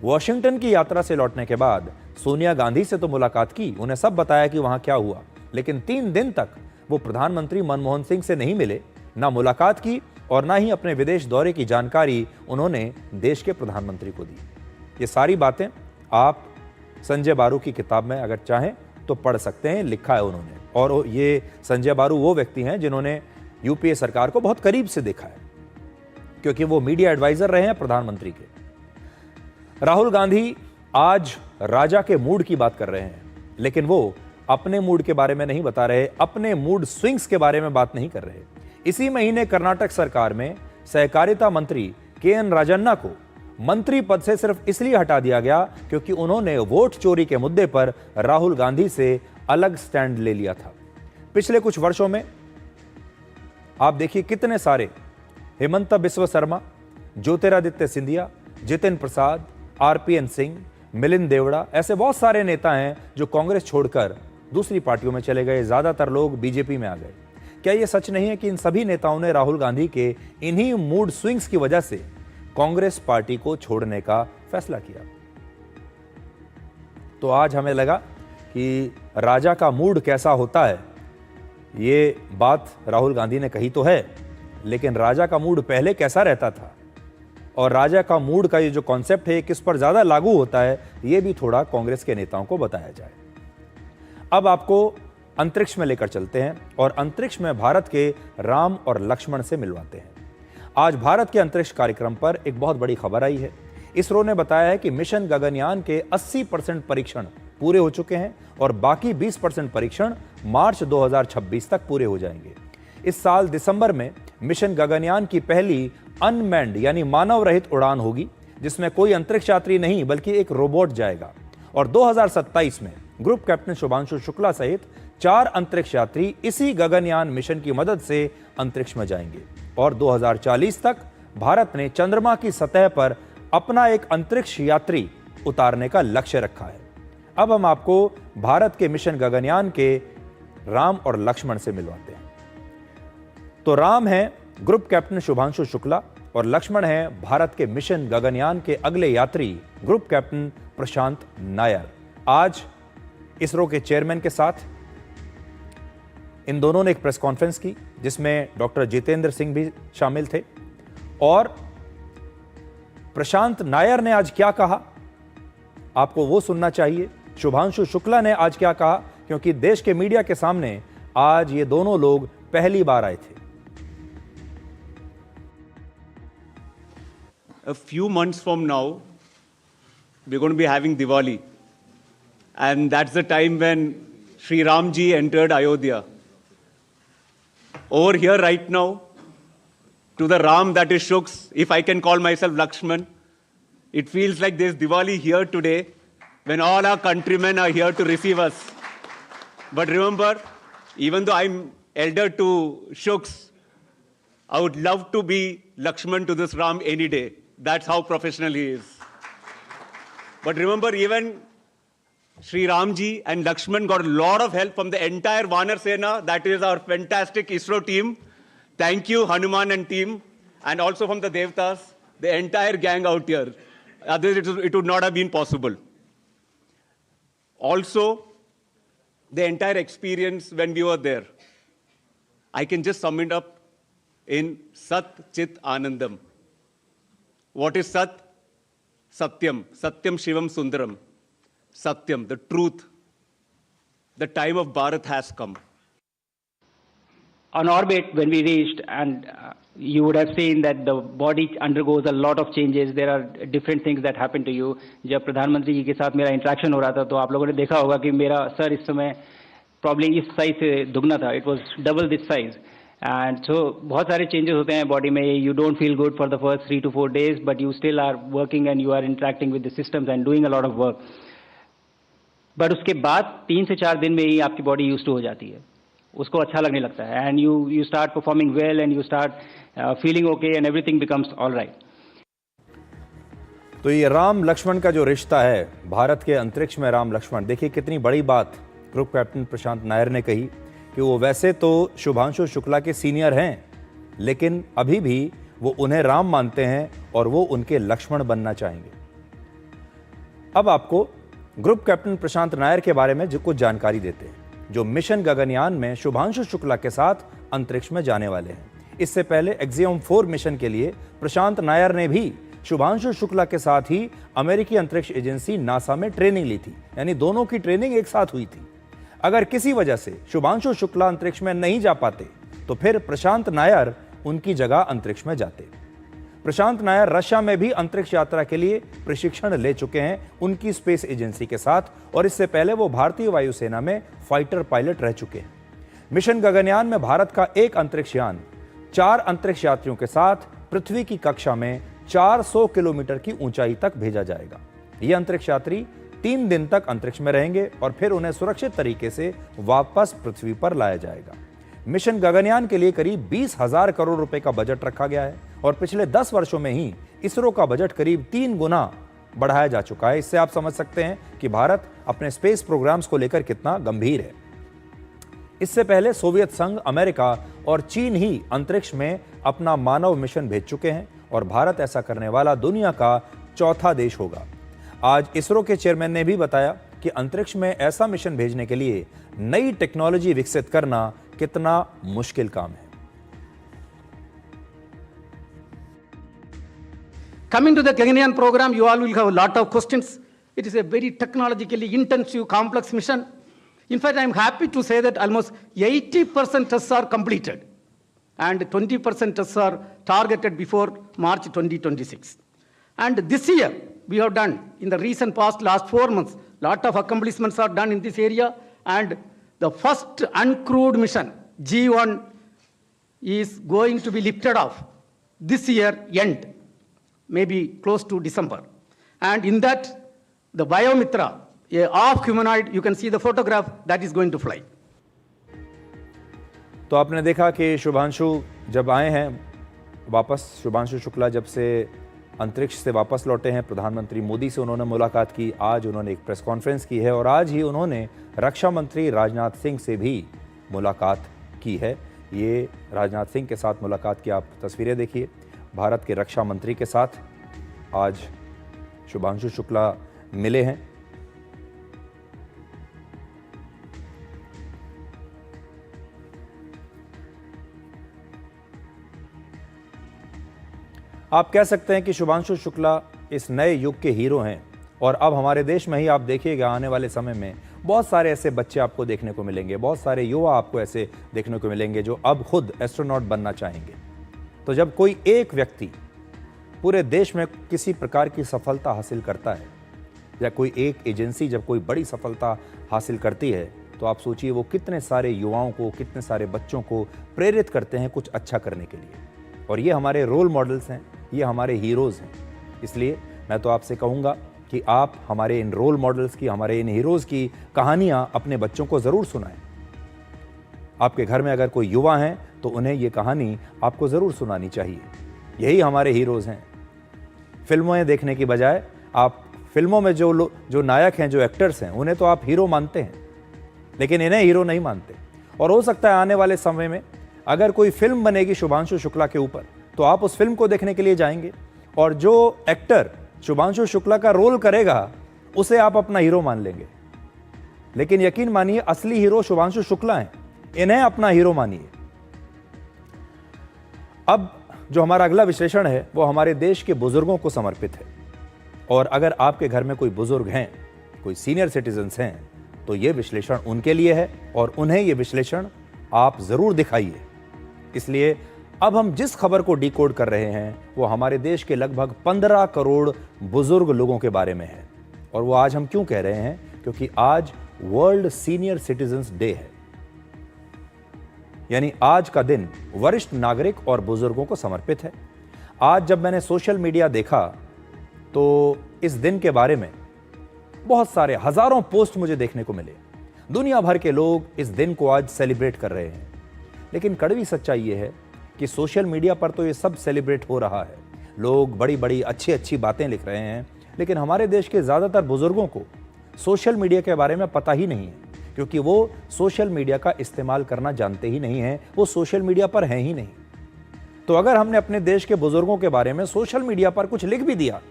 वॉशिंगटन की यात्रा से लौटने के बाद सोनिया गांधी से तो मुलाकात की, उन्हें सब बताया कि वहां क्या हुआ, लेकिन 3 दिन तक वो प्रधानमंत्री मनमोहन सिंह से नहीं मिले, ना मुलाकात की और ना ही अपने विदेश दौरे की जानकारी उन्होंने देश के प्रधानमंत्री को दी। ये सारी बातें आप संजय बारू की किताब में अगर चाहें तो पढ़ सकते हैं, लिखा है उन्होंने। और ये संजय बारू वो व्यक्ति हैं जिन्होंने यूपीए सरकार को बहुत करीब से देखा है, क्योंकि वो मीडिया एडवाइजर रहे हैं प्रधानमंत्री के। राहुल गांधी आज राजा के मूड की बात कर रहे हैं, लेकिन वो अपने मूड के बारे में नहीं बता रहे, अपने मूड स्विंग्स के बारे में बात नहीं कर रहे। इसी महीने कर्नाटक सरकार में सहकारिता मंत्री के.एन. राजन्ना को मंत्री पद से सिर्फ इसलिए हटा दिया गया क्योंकि उन्होंने वोट चोरी के मुद्दे पर राहुल गांधी से अलग स्टैंड ले लिया था। पिछले कुछ वर्षों में आप देखिए कितने सारे हेमंत बिस्वा शर्मा, ज्योतिरादित्य सिंधिया, जितिन प्रसाद, आरपीएन सिंह, मिलिंद देवड़ा, ऐसे बहुत सारे नेता हैं जो कांग्रेस छोड़कर दूसरी पार्टियों में चले गए। ज्यादातर लोग बीजेपी में आ गए। क्या यह सच नहीं है कि इन सभी नेताओं ने राहुल गांधी के इन्हीं मूड स्विंग्स की वजह से कांग्रेस पार्टी को छोड़ने का फैसला किया? तो आज हमें लगा कि राजा का मूड कैसा होता है, ये बात राहुल गांधी ने कही तो है, लेकिन राजा का मूड पहले कैसा रहता था और राजा का मूड का ये जो कॉन्सेप्ट है किस पर ज्यादा लागू होता है, ये भी थोड़ा कांग्रेस के नेताओं को बताया जाए। अब आपको अंतरिक्ष में लेकर चलते हैं और अंतरिक्ष में भारत के राम और लक्ष्मण से मिलवाते हैं। आज भारत के अंतरिक्ष कार्यक्रम पर एक बहुत बड़ी खबर आई है। इसरो ने बताया है कि मिशन गगनयान के 80% परीक्षण पूरे हो चुके हैं और बाकी 20% परीक्षण मार्च 2026 तक पूरे हो जाएंगे। इस साल दिसंबर में मिशन गगनयान की पहली अनमैन्ड यानी मानव रहित उड़ान होगी, जिसमें कोई अंतरिक्ष यात्री नहीं बल्कि एक रोबोट जाएगा। और 2027 में ग्रुप कैप्टन शुभांशु शुक्ला सहित 4 अंतरिक्ष यात्री इसी गगनयान मिशन की मदद से अंतरिक्ष में जाएंगे। और 2040 तक भारत ने चंद्रमा की सतह पर अपना एक अंतरिक्ष यात्री उतारने का लक्ष्य रखा है। अब हम आपको भारत के मिशन गगनयान के राम और लक्ष्मण से मिलवाते हैं। तो राम है ग्रुप कैप्टन शुभांशु शुक्ला और लक्ष्मण है भारत के मिशन गगनयान के अगले यात्री ग्रुप कैप्टन प्रशांत नायर। आज इसरो के चेयरमैन के साथ इन दोनों ने एक प्रेस कॉन्फ्रेंस की जिसमें डॉक्टर जितेंद्र सिंह भी शामिल थे। और प्रशांत नायर ने आज क्या कहा आपको वो सुनना चाहिए। शुभांशु शुक्ला ने आज क्या कहा, क्योंकि देश के मीडिया के सामने आज ये दोनों लोग पहली बार आए थे। A few months from now, we're going to be having Diwali. And that's the time when Sri Ramji entered Ayodhya. Over here right now, to the Ram that is Shuks, if I can call myself Lakshman, it feels like there's Diwali here today when all our countrymen are here to receive us. But remember, even though I'm elder to Shuks, I would love to be Lakshman to this Ram any day. That's how professional he is. But remember, even Sri Ramji and Lakshman got a lot of help from the entire Vanar Sena, that is our fantastic ISRO team. Thank you, Hanuman and team, and also from the Devtas, the entire gang out here. Otherwise, it would not have been possible. Also, the entire experience when we were there, I can just sum it up in Sat Chit Anandam. What is Sat? Satyam. Satyam Shivam Sundaram. Satyam, the truth. The time of Bharat has come. On orbit, when we reached, and you would have seen that the body undergoes a lot of changes. There are different things that happen to you. जब प्रधानमंत्री जी के साथ मेरा interaction हो रहा था तो आप लोगों ने देखा होगा कि मेरा सर इस समय प्रॉब्लम इस साइज से दुगना था. It was double this size. And so बहुत सारे changes होते हैं बॉडी में. You don't feel good for the first 3 to 4 days, but you still are working and you are interacting with the systems and doing a lot of work. But उसके बाद 3 से 4 दिन में ही आपकी बॉडी यूज्ड टू हो जाती है. उसको अच्छा लगने लगता है, and you start performing well and you start feeling okay and everything becomes all right. तो ये राम लक्ष्मण का जो रिश्ता है, भारत के अंतरिक्ष में राम लक्ष्मण, देखिए कितनी बड़ी बात ग्रुप कैप्टन प्रशांत नायर ने कही कि वो वैसे तो शुभांशु शुक्ला के सीनियर हैं, लेकिन अभी भी वो उन्हें राम मानते हैं और वो उनके लक्ष्मण बनना चाहेंगे। अब आपको ग्रुप कैप्टन प्रशांत नायर के बारे में जो कुछ जानकारी देते हैं, जो मिशन गगनयान में शुभांशु शुक्ला के साथ अंतरिक्ष में जाने वाले हैं। इससे पहले एक्सियम 4 मिशन के लिए प्रशांत नायर ने भी शुभांशु शुक्ला के साथ ही अमेरिकी अंतरिक्ष एजेंसी नासा में ट्रेनिंग ली थी, यानी दोनों की ट्रेनिंग एक साथ हुई थी। अगर किसी वजह से शुभांशु शुक्ला अंतरिक्ष में नहीं जा पाते तो फिर प्रशांत नायर उनकी जगह अंतरिक्ष में जाते। प्रशांत नायर रशिया में भी अंतरिक्ष यात्रा के लिए प्रशिक्षण ले चुके हैं उनकी स्पेस एजेंसी के साथ, और इससे पहले वो भारतीय वायुसेना में फाइटर पायलट रह चुके हैं। मिशन गगनयान में भारत का एक अंतरिक्ष यान 4 अंतरिक्ष यात्रियों के साथ पृथ्वी की कक्षा में 400 किलोमीटर की ऊंचाई तक भेजा जाएगा। ये अंतरिक्ष यात्री 3 दिन तक अंतरिक्ष में रहेंगे और फिर उन्हें सुरक्षित तरीके से वापस पृथ्वी पर लाया जाएगा। मिशन गगनयान के लिए करीब 20,000 करोड़ रुपए का बजट रखा गया है और पिछले 10 वर्षों में ही इसरो का बजट करीब 3 गुना बढ़ाया जा चुका है। इससे आप समझ सकते हैं कि भारत अपने स्पेस प्रोग्राम्स को लेकर कितना गंभीर है। इससे पहले सोवियत संघ, अमेरिका और चीन ही अंतरिक्ष में अपना मानव मिशन भेज चुके हैं और भारत ऐसा करने वाला दुनिया का चौथा देश होगा। आज इसरो के चेयरमैन ने भी बताया कि अंतरिक्ष में ऐसा मिशन भेजने के लिए नई टेक्नोलॉजी विकसित करना कितना मुश्किल काम है। Coming to the Gaganyaan program, you all will have a lot of questions. It is a very technologically intensive, complex mission. In fact, I am happy to say that almost 80% tests are completed and 20% tests are targeted before March 2026. And this year, we have done, in the recent past, last 4 months, lot of accomplishments are done in this area, and the first uncrewed mission, G1, is going to be lifted off this year end, maybe close to December. And in that, the Biomitra, a half-humanoid, you can see the photograph, that is going to fly. तो आपने देखा कि शुभांशु जब आए हैं वापस, शुभांशु शुक्ला जब से अंतरिक्ष से वापस लौटे हैं, प्रधानमंत्री मोदी से उन्होंने मुलाकात की। आज उन्होंने एक प्रेस कॉन्फ्रेंस की है और आज ही उन्होंने रक्षा मंत्री राजनाथ सिंह से भी मुलाकात की है। ये राजनाथ सिंह के साथ मुलाकात की आप तस्वीरें देखिए, भारत के रक्षा मंत्री के साथ आज शुभांशु शुक्ला मिले हैं। आप कह सकते हैं कि शुभांशु शुक्ला इस नए युग के हीरो हैं और अब हमारे देश में ही आप देखिएगा आने वाले समय में बहुत सारे ऐसे बच्चे आपको देखने को मिलेंगे, बहुत सारे युवा आपको ऐसे देखने को मिलेंगे जो अब खुद एस्ट्रोनॉट बनना चाहेंगे। तो जब कोई एक व्यक्ति पूरे देश में किसी प्रकार की सफलता हासिल करता है या कोई एक एजेंसी जब कोई बड़ी सफलता हासिल करती है, तो आप सोचिए वो कितने सारे युवाओं को, कितने सारे बच्चों को प्रेरित करते हैं कुछ अच्छा करने के लिए। और ये हमारे रोल मॉडल्स हैं, ये हमारे हीरोज़ हैं। इसलिए मैं तो आपसे कहूँगा कि आप हमारे इन रोल मॉडल्स की, हमारे इन हीरोज़ की कहानियाँ अपने बच्चों को ज़रूर सुनाएं। आपके घर में अगर कोई युवा हैं तो उन्हें ये कहानी आपको ज़रूर सुनानी चाहिए। यही हमारे हीरोज़ हैं। फिल्में देखने की बजाय आप फिल्मों में जो नायक हैं, जो एक्टर्स हैं, उन्हें तो आप हीरो मानते हैं, लेकिन इन्हें हीरो नहीं मानते। और हो सकता है आने वाले समय में अगर कोई फिल्म बनेगी शुभांशु शुक्ला के ऊपर, तो आप उस फिल्म को देखने के लिए जाएंगे और जो एक्टर शुभांशु शुक्ला का रोल करेगा उसे आप अपना हीरो मान लेंगे। लेकिन यकीन मानिए असली हीरो शुभांशु शुक्ला हैं, इन्हें अपना हीरो मानिए। अब जो हमारा अगला विश्लेषण है वो हमारे देश के बुजुर्गों को समर्पित है। और अगर आपके घर में कोई बुजुर्ग हैं, कोई सीनियर सिटीजन्स हैं, तो ये विश्लेषण उनके लिए है और उन्हें ये विश्लेषण आप जरूर दिखाइए। इसलिए अब हम जिस खबर को डिकोड कर रहे हैं वो हमारे देश के लगभग 15 करोड़ बुजुर्ग लोगों के बारे में है। और वो आज हम क्यों कह रहे हैं? क्योंकि आज वर्ल्ड सीनियर सिटीजन्स डे है, यानी आज का दिन वरिष्ठ नागरिक और बुजुर्गों को समर्पित है। आज जब मैंने सोशल मीडिया देखा तो इस दिन के बारे में बहुत सारे हजारों पोस्ट मुझे देखने को मिले। दुनिया भर के लोग इस दिन को आज सेलिब्रेट कर रहे हैं। लेकिन कड़वी सच्चाई ये है कि सोशल मीडिया पर तो ये सब सेलिब्रेट हो रहा है, लोग बड़ी बड़ी अच्छी अच्छी बातें लिख रहे हैं, लेकिन हमारे देश के ज़्यादातर बुजुर्गों को सोशल मीडिया के बारे में पता ही नहीं है, क्योंकि वो सोशल मीडिया का इस्तेमाल करना जानते ही नहीं हैं, वो सोशल मीडिया पर हैं ही नहीं। तो अगर हमने अपने देश के बुजुर्गों के बारे में सोशल मीडिया पर कुछ लिख भी दिया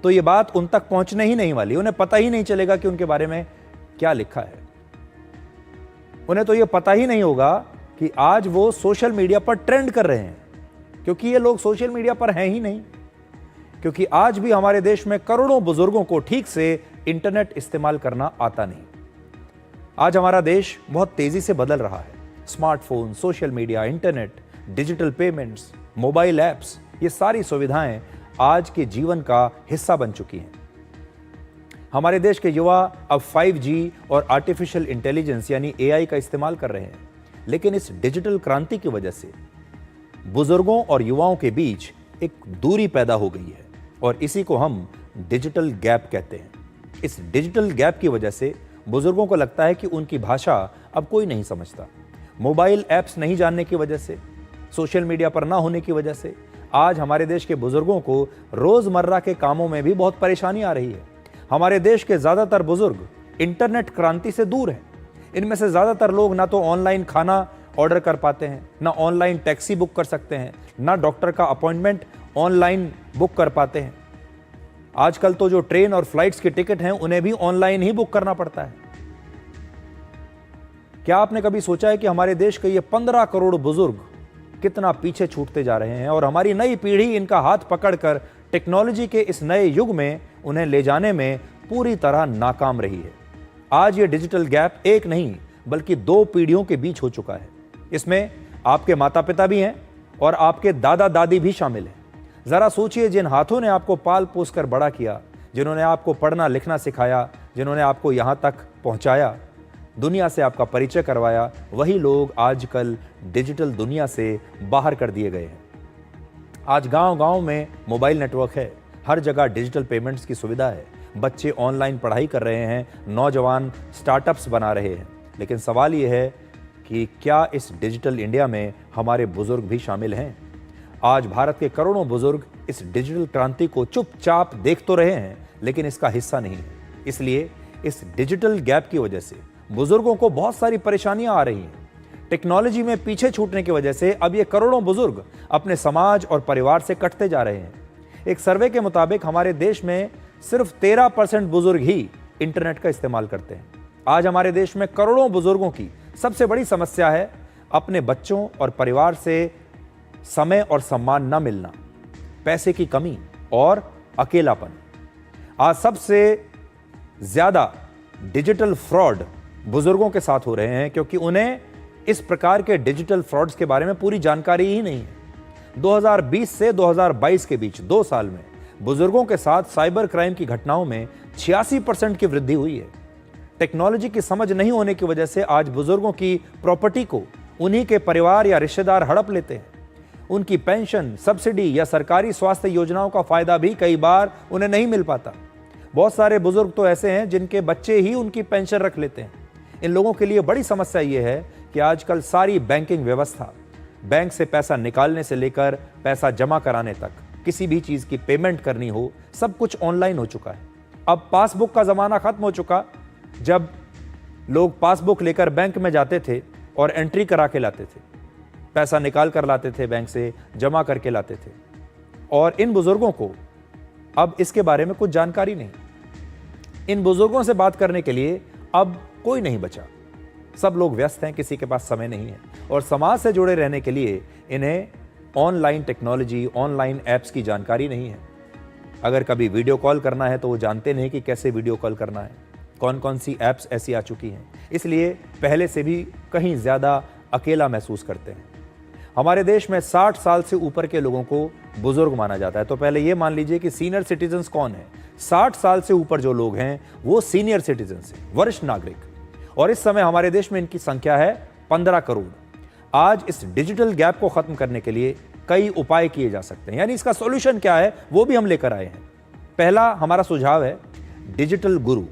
तो ये बात उन तक पहुंचने ही नहीं वाली, उन्हें पता ही नहीं चलेगा कि उनके बारे में क्या लिखा है। उन्हें तो ये पता ही नहीं होगा कि आज वो सोशल मीडिया पर ट्रेंड कर रहे हैं, क्योंकि ये लोग सोशल मीडिया पर हैं ही नहीं। क्योंकि आज भी हमारे देश में करोड़ों बुजुर्गों को ठीक से इंटरनेट इस्तेमाल करना आता नहीं। आज हमारा देश बहुत तेजी से बदल रहा है। Smartphone, social media, internet, digital payments, mobile apps, ये सारी सुविधाएं आज के जीवन का हिस्सा बन चुकी हैं। हमारे देश के युवा अब 5G और आर्टिफिशियल इंटेलिजेंस यानी AI का इस्तेमाल कर रहे हैं, लेकिन इस डिजिटल क्रांति की वजह से बुजुर्गों और युवाओं के बीच एक दूरी पैदा हो गई है और इसी को हम डिजिटल गैप कहते हैं। इस डिजिटल गैप की वजह से बुजुर्गों को लगता है कि उनकी भाषा अब कोई नहीं समझता। मोबाइल ऐप्स नहीं जानने की वजह से, सोशल मीडिया पर ना होने की वजह से आज हमारे देश के बुजुर्गों को रोजमर्रा के कामों में भी बहुत परेशानी आ रही है। हमारे देश के ज्यादातर बुजुर्ग इंटरनेट क्रांति से दूर हैं। इनमें से ज्यादातर लोग ना तो ऑनलाइन खाना ऑर्डर कर पाते हैं, ना ऑनलाइन टैक्सी बुक कर सकते हैं, ना डॉक्टर का अपॉइंटमेंट ऑनलाइन बुक कर पाते हैं। आजकल तो जो ट्रेन और फ्लाइट्स के टिकट हैं उन्हें भी ऑनलाइन ही बुक करना पड़ता है। क्या आपने कभी सोचा है कि हमारे देश के ये 15 करोड़ बुजुर्ग कितना पीछे छूटते जा रहे हैं और हमारी नई पीढ़ी इनका हाथ पकड़कर टेक्नोलॉजी के इस नए युग में उन्हें ले जाने में पूरी तरह नाकाम रही है। आज ये डिजिटल गैप एक नहीं बल्कि 2 पीढ़ियों के बीच हो चुका है। इसमें आपके माता पिता भी हैं और आपके दादा दादी भी शामिल हैं। जरा सोचिए, जिन हाथों ने आपको पाल पोस कर बड़ा किया, जिन्होंने आपको पढ़ना लिखना सिखाया, जिन्होंने आपको यहाँ तक पहुँचाया, दुनिया से आपका परिचय करवाया, वही लोग आजकल डिजिटल दुनिया से बाहर कर दिए गए हैं। आज गांव-गांव में मोबाइल नेटवर्क है, हर जगह डिजिटल पेमेंट्स की सुविधा है, बच्चे ऑनलाइन पढ़ाई कर रहे हैं, नौजवान स्टार्टअप्स बना रहे हैं। लेकिन सवाल ये है कि क्या इस डिजिटल इंडिया में हमारे बुजुर्ग भी शामिल हैं? आज भारत के करोड़ों बुजुर्ग इस डिजिटल क्रांति को चुपचाप देख तो रहे हैं, लेकिन इसका हिस्सा नहीं है। इसलिए इस डिजिटल गैप की वजह से बुजुर्गों को बहुत सारी परेशानियां आ रही हैं। टेक्नोलॉजी में पीछे छूटने की वजह से अब ये करोड़ों बुजुर्ग अपने समाज और परिवार से कटते जा रहे हैं। एक सर्वे के मुताबिक हमारे देश में सिर्फ 13% बुजुर्ग ही इंटरनेट का इस्तेमाल करते हैं। आज हमारे देश में करोड़ों बुजुर्गों की सबसे बड़ी समस्या है अपने बच्चों और परिवार से समय और सम्मान न मिलना, पैसे की कमी और अकेलापन। आज सबसे ज्यादा डिजिटल फ्रॉड बुजुर्गों के साथ हो रहे हैं, क्योंकि उन्हें इस प्रकार के डिजिटल फ्रॉड्स के बारे में पूरी जानकारी ही नहीं है। 2020 से 2022 के बीच 2 साल में बुजुर्गों के साथ साइबर क्राइम की घटनाओं में 86% की वृद्धि हुई है। टेक्नोलॉजी की समझ नहीं होने की वजह से आज बुजुर्गों की प्रॉपर्टी को उन्हीं के परिवार या रिश्तेदार हड़प लेते हैं। उनकी पेंशन, सब्सिडी या सरकारी स्वास्थ्य योजनाओं का फायदा भी कई बार उन्हें नहीं मिल पाता। बहुत सारे बुजुर्ग तो ऐसे हैं जिनके बच्चे ही उनकी पेंशन रख लेते हैं। इन लोगों के लिए बड़ी समस्या ये है कि आजकल सारी बैंकिंग व्यवस्था, बैंक से पैसा निकालने से लेकर पैसा जमा कराने तक, किसी भी चीज की पेमेंट करनी हो, सब कुछ ऑनलाइन हो चुका है। अब पासबुक का जमाना खत्म हो चुका, जब लोग पासबुक लेकर बैंक में जाते थे और एंट्री करा के लाते थे, पैसा निकाल कर लाते थे, बैंक से जमा करके लाते थे। और इन बुजुर्गों को अब इसके बारे में कुछ जानकारी नहीं। इन बुजुर्गों से बात करने के लिए अब कोई नहीं बचा। सब लोग व्यस्त हैं, किसी के पास समय नहीं है और समाज से जुड़े रहने के लिए इन्हें ऑनलाइन टेक्नोलॉजी, ऑनलाइन ऐप्स की जानकारी नहीं है। अगर कभी वीडियो कॉल करना है तो वो जानते नहीं कि कैसे वीडियो कॉल करना है, कौन कौन सी ऐप्स ऐसी आ चुकी हैं। इसलिए पहले से भी कहीं ज़्यादा अकेला महसूस करते हैं। हमारे देश में 60 साल से ऊपर के लोगों को बुजुर्ग माना जाता है। तो पहले ये मान लीजिए कि सीनियर सिटीजन्स कौन है। 60 साल से ऊपर जो लोग हैं वो सीनियर सिटीजन्स हैं, वरिष्ठ नागरिक। और इस समय हमारे देश में इनकी संख्या है 15 करोड़। आज इस डिजिटल गैप को खत्म करने के लिए कई उपाय किए जा सकते हैं, यानी इसका सॉल्यूशन क्या है वो भी हम लेकर आए हैं। पहला हमारा सुझाव है डिजिटल गुरु।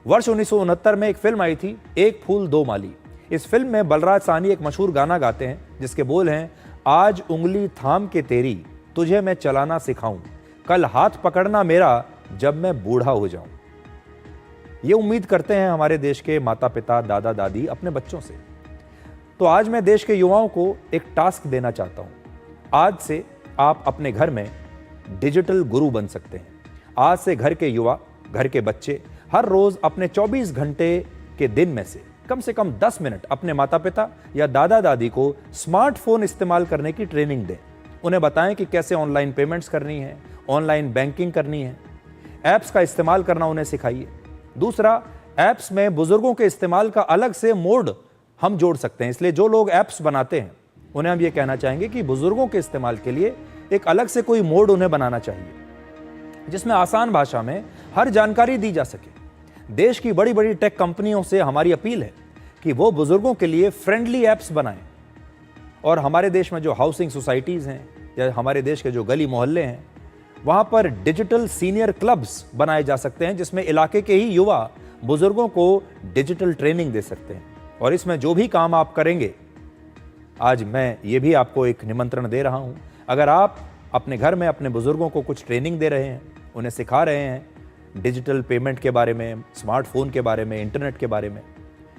वर्ष 1969 में एक फिल्म आई थी, एक फूल दो माली। इस फिल्म में बलराज साहनी एक मशहूर गाना गाते हैं जिसके बोल हैं, आज उंगली थाम के तेरी तुझे मैं चलाना सिखाऊं, कल हाथ पकड़ना मेरा जब मैं बूढ़ा हो जाऊं। ये उम्मीद करते हैं हमारे देश के माता पिता, दादा दादी अपने बच्चों से। तो आज मैं देश के युवाओं को एक टास्क देना चाहता हूं। आज से आप अपने घर में डिजिटल गुरु बन सकते हैं। आज से घर के युवा, घर के बच्चे हर रोज अपने 24 घंटे के दिन में से कम 10 मिनट अपने माता पिता या दादा दादी को स्मार्टफोन इस्तेमाल करने की ट्रेनिंग दें। उन्हें बताएं कि कैसे ऑनलाइन पेमेंट्स करनी है, ऑनलाइन बैंकिंग करनी है, ऐप्स का इस्तेमाल करना उन्हें सिखाइए। दूसरा, ऐप्स में बुजुर्गों के इस्तेमाल का अलग से मोड हम जोड़ सकते हैं। इसलिए जो लोग ऐप्स बनाते हैं उन्हें हम ये कहना चाहेंगे कि बुजुर्गों के इस्तेमाल के लिए एक अलग से कोई मोड उन्हें बनाना चाहिए जिसमें आसान भाषा में हर जानकारी दी जा सके। देश की बड़ी बड़ी टेक कंपनियों से हमारी अपील है कि वो बुजुर्गों के लिए फ्रेंडली ऐप्स बनाएं। और हमारे देश में जो हाउसिंग सोसाइटीज़ हैं या हमारे देश के जो गली मोहल्ले हैं, वहाँ पर डिजिटल सीनियर क्लब्स बनाए जा सकते हैं जिसमें इलाके के ही युवा बुजुर्गों को डिजिटल ट्रेनिंग दे सकते हैं। और इसमें जो भी काम आप करेंगे, आज मैं ये भी आपको एक निमंत्रण दे रहा हूँ, अगर आप अपने घर में अपने बुजुर्गों को कुछ ट्रेनिंग दे रहे हैं, उन्हें सिखा रहे हैं डिजिटल पेमेंट के बारे में, स्मार्टफोन के बारे में, इंटरनेट के बारे में,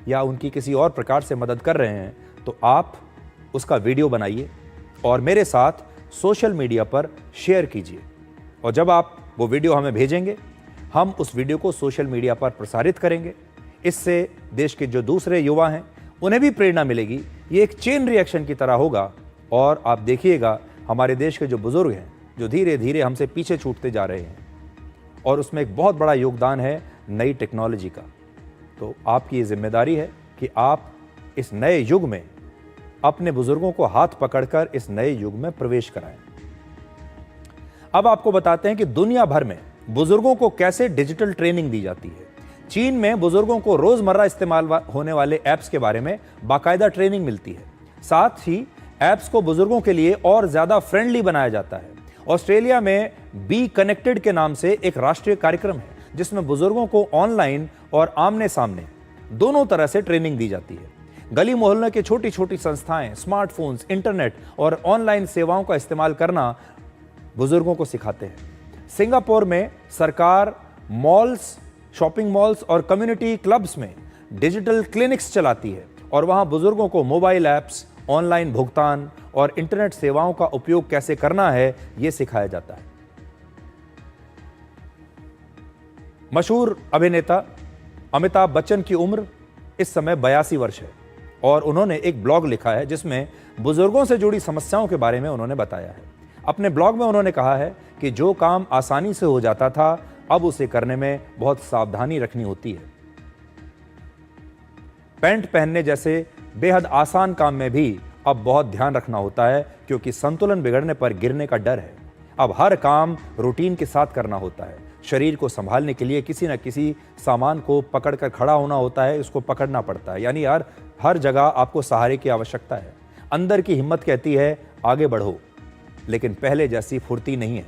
या उनकी किसी और प्रकार से मदद कर रहे हैं, तो आप उसका वीडियो बनाइए और मेरे साथ सोशल मीडिया पर शेयर कीजिए। और जब आप वो वीडियो हमें भेजेंगे, हम उस वीडियो को सोशल मीडिया पर प्रसारित करेंगे। इससे देश के जो दूसरे युवा हैं उन्हें भी प्रेरणा मिलेगी। ये एक चेन रिएक्शन की तरह होगा और आप देखिएगा हमारे देश के जो बुजुर्ग हैं, जो धीरे धीरे हमसे पीछे छूटते जा रहे हैं, और उसमें एक बहुत बड़ा योगदान है नई टेक्नोलॉजी का। तो आपकी ये जिम्मेदारी है कि आप इस नए युग में अपने बुजुर्गों को हाथ पकड़कर इस नए युग में प्रवेश कराएं। अब आपको बताते हैं कि दुनिया भर में बुजुर्गों को कैसे डिजिटल ट्रेनिंग दी जाती है। चीन में बुजुर्गों को रोजमर्रा इस्तेमाल होने वाले ऐप्स के बारे में बाकायदा ट्रेनिंग मिलती है। साथ ही ऐप्स को बुजुर्गों के लिए और ज्यादा फ्रेंडली बनाया जाता है। ऑस्ट्रेलिया में बी कनेक्टेड के नाम से एक राष्ट्रीय कार्यक्रम है जिसमें बुजुर्गों को ऑनलाइन और आमने सामने दोनों तरह से ट्रेनिंग दी जाती है। गली मोहल्ले के छोटी छोटी संस्थाएं स्मार्टफोन्स, इंटरनेट और ऑनलाइन सेवाओं का इस्तेमाल करना बुजुर्गों को सिखाते हैं। सिंगापुर में सरकार मॉल्स, शॉपिंग मॉल्स और कम्युनिटी क्लब्स में डिजिटल क्लिनिक्स चलाती है और वहां बुजुर्गों को मोबाइल ऐप्स, ऑनलाइन भुगतान और इंटरनेट सेवाओं का उपयोग कैसे करना है, यह सिखाया जाता है। मशहूर अभिनेता अमिताभ बच्चन की उम्र इस समय 82 वर्ष है और उन्होंने एक ब्लॉग लिखा है जिसमें बुजुर्गों से जुड़ी समस्याओं के बारे में उन्होंने बताया है। अपने ब्लॉग में उन्होंने कहा है कि जो काम आसानी से हो जाता था, अब उसे करने में बहुत सावधानी रखनी होती है। पैंट पहनने जैसे बेहद आसान काम में भी अब बहुत ध्यान रखना होता है क्योंकि संतुलन बिगड़ने पर गिरने का डर है। अब हर काम रूटीन के साथ करना होता है। शरीर को संभालने के लिए किसी न किसी सामान को पकड़कर खड़ा होना होता है, उसको पकड़ना पड़ता है। यानी यार हर जगह आपको सहारे की आवश्यकता है। अंदर की हिम्मत कहती है आगे बढ़ो, लेकिन पहले जैसी फुर्ती नहीं है।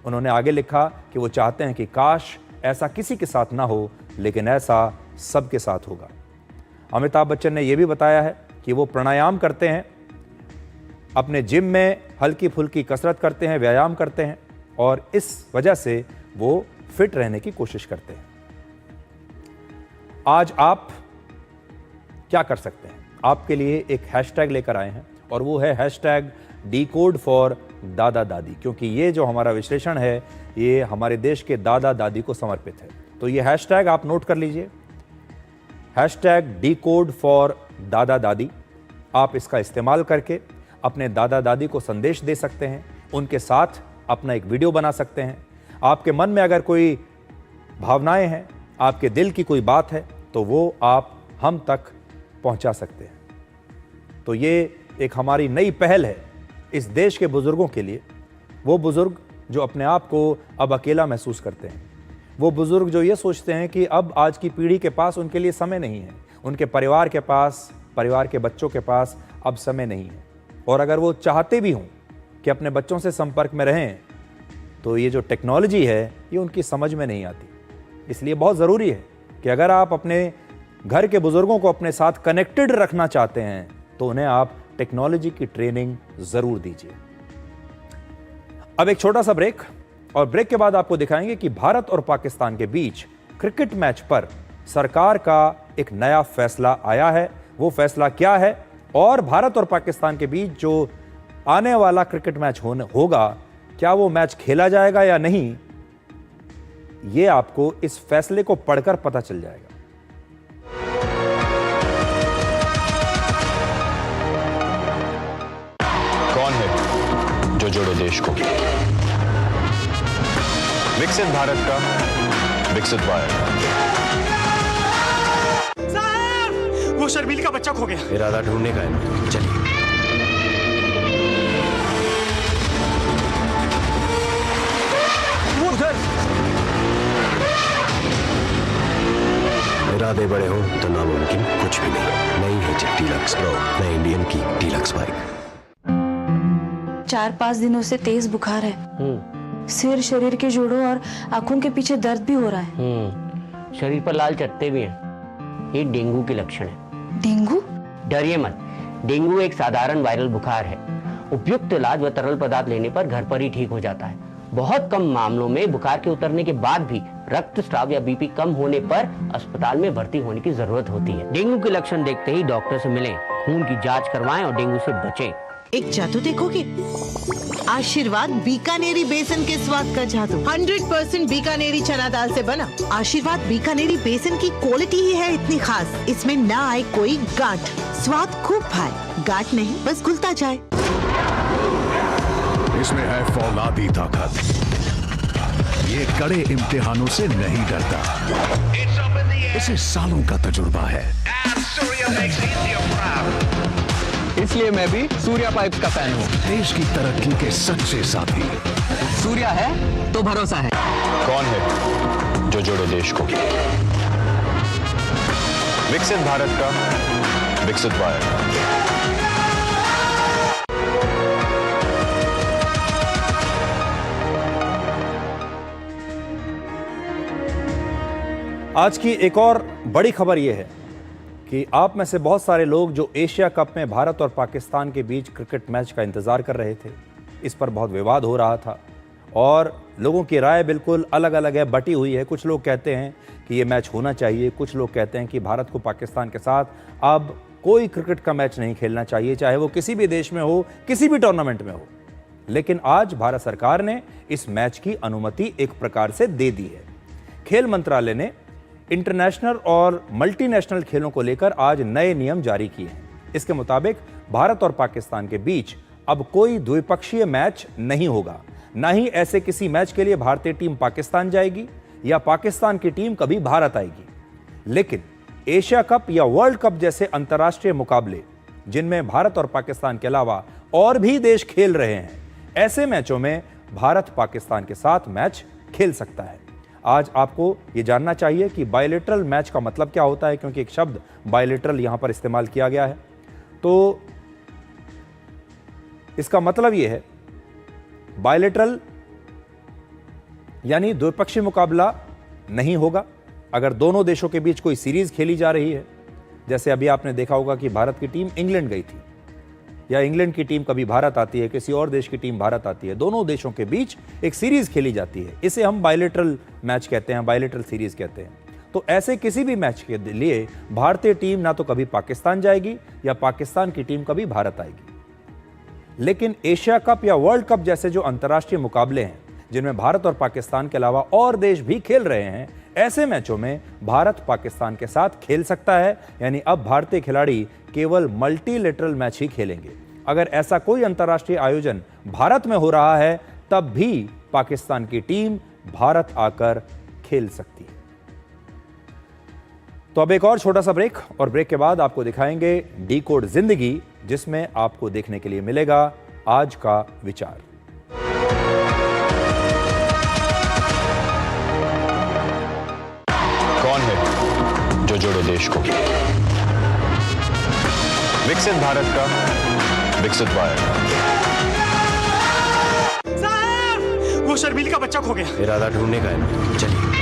उन्होंने आगे लिखा कि वो चाहते हैं कि काश ऐसा किसी के साथ ना हो, लेकिन ऐसा सबके साथ होगा। अमिताभ बच्चन ने यह भी बताया है कि वो प्राणायाम करते हैं, अपने जिम में हल्की फुल्की कसरत करते हैं, व्यायाम करते हैं और इस वजह से वो फिट रहने की कोशिश करते हैं। आज आप क्या कर सकते हैं? आपके लिए एक हैशटैग लेकर आए हैं और वो है हैशटैग डिकोड फॉर दादा दादी, क्योंकि ये जो हमारा विश्लेषण है ये हमारे देश के दादा दादी को समर्पित है। तो ये हैशटैग आप नोट कर लीजिए, हैशटैग डिकोड फॉर दादा दादी। आप इसका इस्तेमाल करके अपने दादा दादी को संदेश दे सकते हैं, उनके साथ अपना एक वीडियो बना सकते हैं। आपके मन में अगर कोई भावनाएं हैं, आपके दिल की कोई बात है, तो वो आप हम तक पहुंचा सकते हैं। तो ये एक हमारी नई पहल है इस देश के बुजुर्गों के लिए। वो बुजुर्ग जो अपने आप को अब अकेला महसूस करते हैं, वो बुजुर्ग जो ये सोचते हैं कि अब आज की पीढ़ी के पास उनके लिए समय नहीं है, उनके परिवार के पास, परिवार के बच्चों के पास अब समय नहीं है। और अगर वो चाहते भी हों कि अपने बच्चों से संपर्क में रहें, तो ये जो टेक्नोलॉजी है ये उनकी समझ में नहीं आती। इसलिए बहुत ज़रूरी है कि अगर आप अपने घर के बुजुर्गों को अपने साथ कनेक्टेड रखना चाहते हैं तो उन्हें आप टेक्नोलॉजी की ट्रेनिंग जरूर दीजिए। अब एक छोटा सा ब्रेक, और ब्रेक के बाद आपको दिखाएंगे कि भारत और पाकिस्तान के बीच क्रिकेट मैच पर सरकार का एक नया फैसला आया है। वो फैसला क्या है और भारत और पाकिस्तान के बीच जो आने वाला क्रिकेट मैच होगा, क्या वो मैच खेला जाएगा या नहीं, ये आपको इस फैसले को पढ़कर पता चल जाएगा। कौन है जो जोड़े देश को? विकसित भारत का विकसित वायर। साहब, वो शर्मील का बच्चा खो गया। इरादा ढूंढने का है ना, चलिए। वो उधर। इरादे बड़े हो तो नामुमकिन कुछ भी नहीं। नई है जेट डीलक्स प्रो, नई इंडियन की डीलक्स बाइक। 4-5 दिनों से तेज बुखार है। सिर, शरीर के जोड़ों और आंखों के पीछे दर्द भी हो रहा है। शरीर पर लाल चट्टे भी हैं। ये डेंगू के लक्षण है। डेंगू? डरिए मत, डेंगू एक साधारण वायरल बुखार है। उपयुक्त इलाज व तरल पदार्थ लेने पर घर पर ही ठीक हो जाता है। बहुत कम मामलों में बुखार के उतरने के बाद भी रक्तस्राव या बीपी कम होने पर अस्पताल में भर्ती होने की जरूरत होती है। डेंगू के लक्षण देखते ही डॉक्टर से मिलें, खून की जांच करवाएं और डेंगू से बचें। एक जादू देखोगे? आशीर्वाद बीकानेरी बेसन के स्वाद का जादू। 100% बीकानेरी चना दाल से बना। आशीर्वाद बीकानेरी बेसन की क्वालिटी ही है इतनी खास, इसमें ना आए कोई गांठ, स्वाद खूब भाए, गांठ नहीं बस घुलता जाए। इसमें है फौलादी ताकत, ये कड़े इम्तिहानों से नहीं डरता, इसे सालों का तजुर्बा है। इसलिए मैं भी सूर्या पाइप्स का फैन हूँ। देश की तरक्की के सच्चे साथी। सूर्या है तो भरोसा है। कौन है जो जोड़े देश को? विकसित भारत का विकसित वायर। आज की एक और बड़ी खबर यह है कि आप में से बहुत सारे लोग जो एशिया कप में भारत और पाकिस्तान के बीच क्रिकेट मैच का इंतजार कर रहे थे, इस पर बहुत विवाद हो रहा था और लोगों की राय बिल्कुल अलग अलग है, बटी हुई है। कुछ लोग कहते हैं कि ये मैच होना चाहिए, कुछ लोग कहते हैं कि भारत को पाकिस्तान के साथ अब कोई क्रिकेट का मैच नहीं खेलना चाहिए, चाहे वो किसी भी देश में हो, किसी भी टूर्नामेंट में हो। लेकिन आज भारत सरकार ने इस मैच की अनुमति एक प्रकार से दे दी है। खेल मंत्रालय ने इंटरनेशनल और मल्टीनेशनल खेलों को लेकर आज नए नियम जारी किए हैं। इसके मुताबिक भारत और पाकिस्तान के बीच अब कोई द्विपक्षीय मैच नहीं होगा, ना ही ऐसे किसी मैच के लिए भारतीय टीम पाकिस्तान जाएगी या पाकिस्तान की टीम कभी भारत आएगी। लेकिन एशिया कप या वर्ल्ड कप जैसे अंतर्राष्ट्रीय मुकाबले जिनमें भारत और पाकिस्तान के अलावा और भी देश खेल रहे हैं, ऐसे मैचों में भारत पाकिस्तान के साथ मैच खेल सकता है। आज आपको यह जानना चाहिए कि बायलैटरल मैच का मतलब क्या होता है, क्योंकि एक शब्द बायलैटरल यहां पर इस्तेमाल किया गया है। तो इसका मतलब यह है, बायलैटरल यानी द्विपक्षीय मुकाबला नहीं होगा अगर दोनों देशों के बीच कोई सीरीज खेली जा रही है। जैसे अभी आपने देखा होगा कि भारत की टीम इंग्लैंड गई थी, या इंग्लैंड की टीम कभी भारत आती है, किसी और देश की टीम भारत आती है, दोनों देशों के बीच एक सीरीज खेली जाती है। इसे हम बायलैटरल मैच कहते हैं, बायलैटरल सीरीज कहते हैं। तो ऐसे किसी भी मैच के लिए भारतीय टीम ना तो कभी पाकिस्तान जाएगी या पाकिस्तान की टीम कभी भारत आएगी। लेकिन एशिया कप या वर्ल्ड कप जैसे जो अंतर्राष्ट्रीय मुकाबले हैं जिनमें भारत और पाकिस्तान के अलावा और देश भी खेल रहे हैं, ऐसे मैचों में भारत पाकिस्तान के साथ खेल सकता है। यानी अब भारतीय खिलाड़ी केवल मल्टीलैटरल मैच ही खेलेंगे। अगर ऐसा कोई अंतर्राष्ट्रीय आयोजन भारत में हो रहा है, तब भी पाकिस्तान की टीम भारत आकर खेल सकती है। तो अब एक और छोटा सा ब्रेक, और ब्रेक के बाद आपको दिखाएंगे डीकोड जिंदगी, जिसमें आपको देखने के लिए मिलेगा आज का विचार। कौन है जो जोड़े देश को? विकसित भारत का विकसित वायर। साहब, वो शर्मील का बच्चा खो गया। इरादा ढूंढने का है ना, चलिए।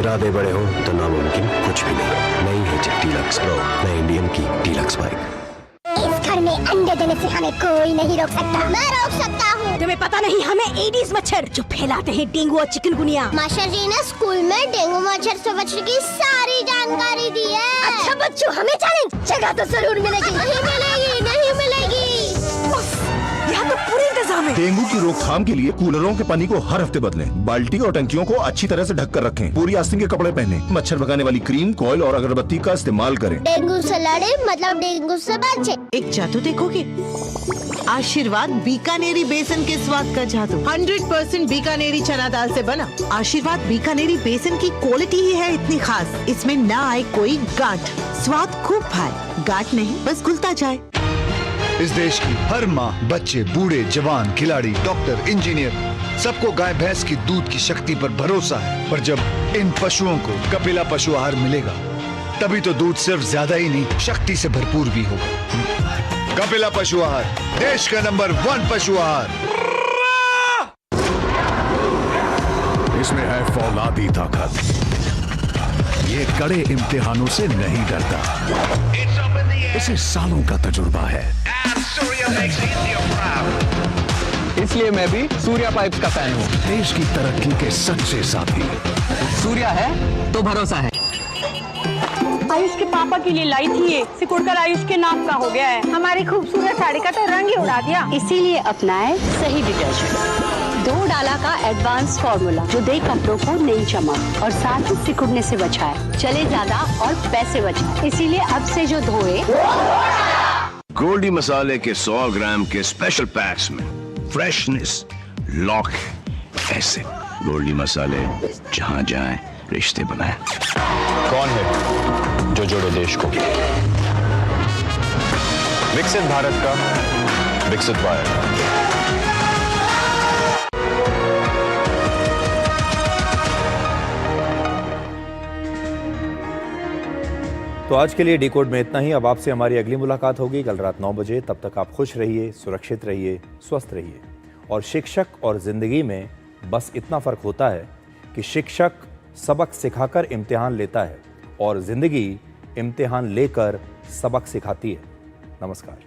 इरादे बड़े हो तो नामुमकिन कुछ भी नहीं। नहीं है जब डीलक्स प्रो, नए इंडियन की डीलक्स बाइक। इस घर में अंडे देने से हमें कोई नहीं रोक सकता। मैं रोक सकता हूँ। तुम्हें पता नहीं, हमें एडीज मच्छर जो फैलाते हैं डेंगू और चिकनगुनिया। मास्टर जी ने स्कूल में डेंगू मच्छर से बचने की सारी जानकारी दी है। अच्छा बच्चों, हमें चैलेंज जगह तो जरूर मिलेगी। नहीं मिलेगी, नहीं मिलेगी। यहाँ तो पूरे इंतजाम है। डेंगू की रोकथाम के लिए कूलरों के पानी को हर हफ्ते बदलें। बाल्टी और टंकियों को अच्छी तरह से ढक कर रखें। पूरी आस्तीन के कपड़े पहने। मच्छर भगाने वाली क्रीम, कॉइल और अगरबत्ती का इस्तेमाल करें। डेंगू से लड़े मतलब डेंगू से बचे। एक जादू देखोगे? आशीर्वाद बीकानेरी बेसन के स्वाद का जादू। 100% बीकानेरी चना दाल से बना। आशीर्वाद बीकानेरी बेसन की क्वालिटी ही है इतनी खास, इसमें ना आए कोई गांठ। स्वाद खूब भाए, गांठ नहीं, बस घुलता जाए। इस देश की हर माँ, बच्चे, बूढ़े, जवान, खिलाड़ी, डॉक्टर, इंजीनियर, सबको गाय भैंस की दूध की शक्ति पर भरोसा है। पर जब इन पशुओं को कपिला पशु आहार मिलेगा, तभी तो दूध सिर्फ ज्यादा ही नहीं, शक्ति से भरपूर भी होगा। कपिला पशु आहार, देश का नंबर 1 पशु आहार। इसमें है फौलादी ताकत। ये कड़े इम्तिहानों से नहीं डरता। इसे सालों का तजुर्बा है। इसलिए मैं भी सूर्या पाइप्स का फैन हूँ। देश की तरक्की के सच्चे साथी। सूर्या है तो भरोसा है। आयुष के पापा के लिए लाई थी ये, सिकुड़कर आयुष के नाम का हो गया है। हमारी खूबसूरत साड़ी का तो रंग ही उड़ा दिया। इसीलिए अपनाए सही डिटर्जेंट 2 डाला का एडवांस फॉर्मूला, जो दे कपड़ों को नई चमक और साथ ही सिकुड़ने से बचाए, चले ज्यादा और पैसे बचाए। इसीलिए अब से जो धोए। गोल्डी मसाले के 100 ग्राम के स्पेशल पैक्स में फ्रेशनेस लॉक है। ऐसे गोल्डी मसाले जहां जाएं रिश्ते बनाएं। कौन है जो जोड़े देश को? विकसित भारत का विकसित भारत। तो आज के लिए डिकोड में इतना ही। अब आपसे हमारी अगली मुलाकात होगी कल रात 9 बजे। तब तक आप खुश रहिए, सुरक्षित रहिए, स्वस्थ रहिए। और शिक्षक और जिंदगी में बस इतना फर्क होता है कि शिक्षक सबक सिखाकर इम्तिहान लेता है और जिंदगी इम्तिहान लेकर सबक सिखाती है। नमस्कार।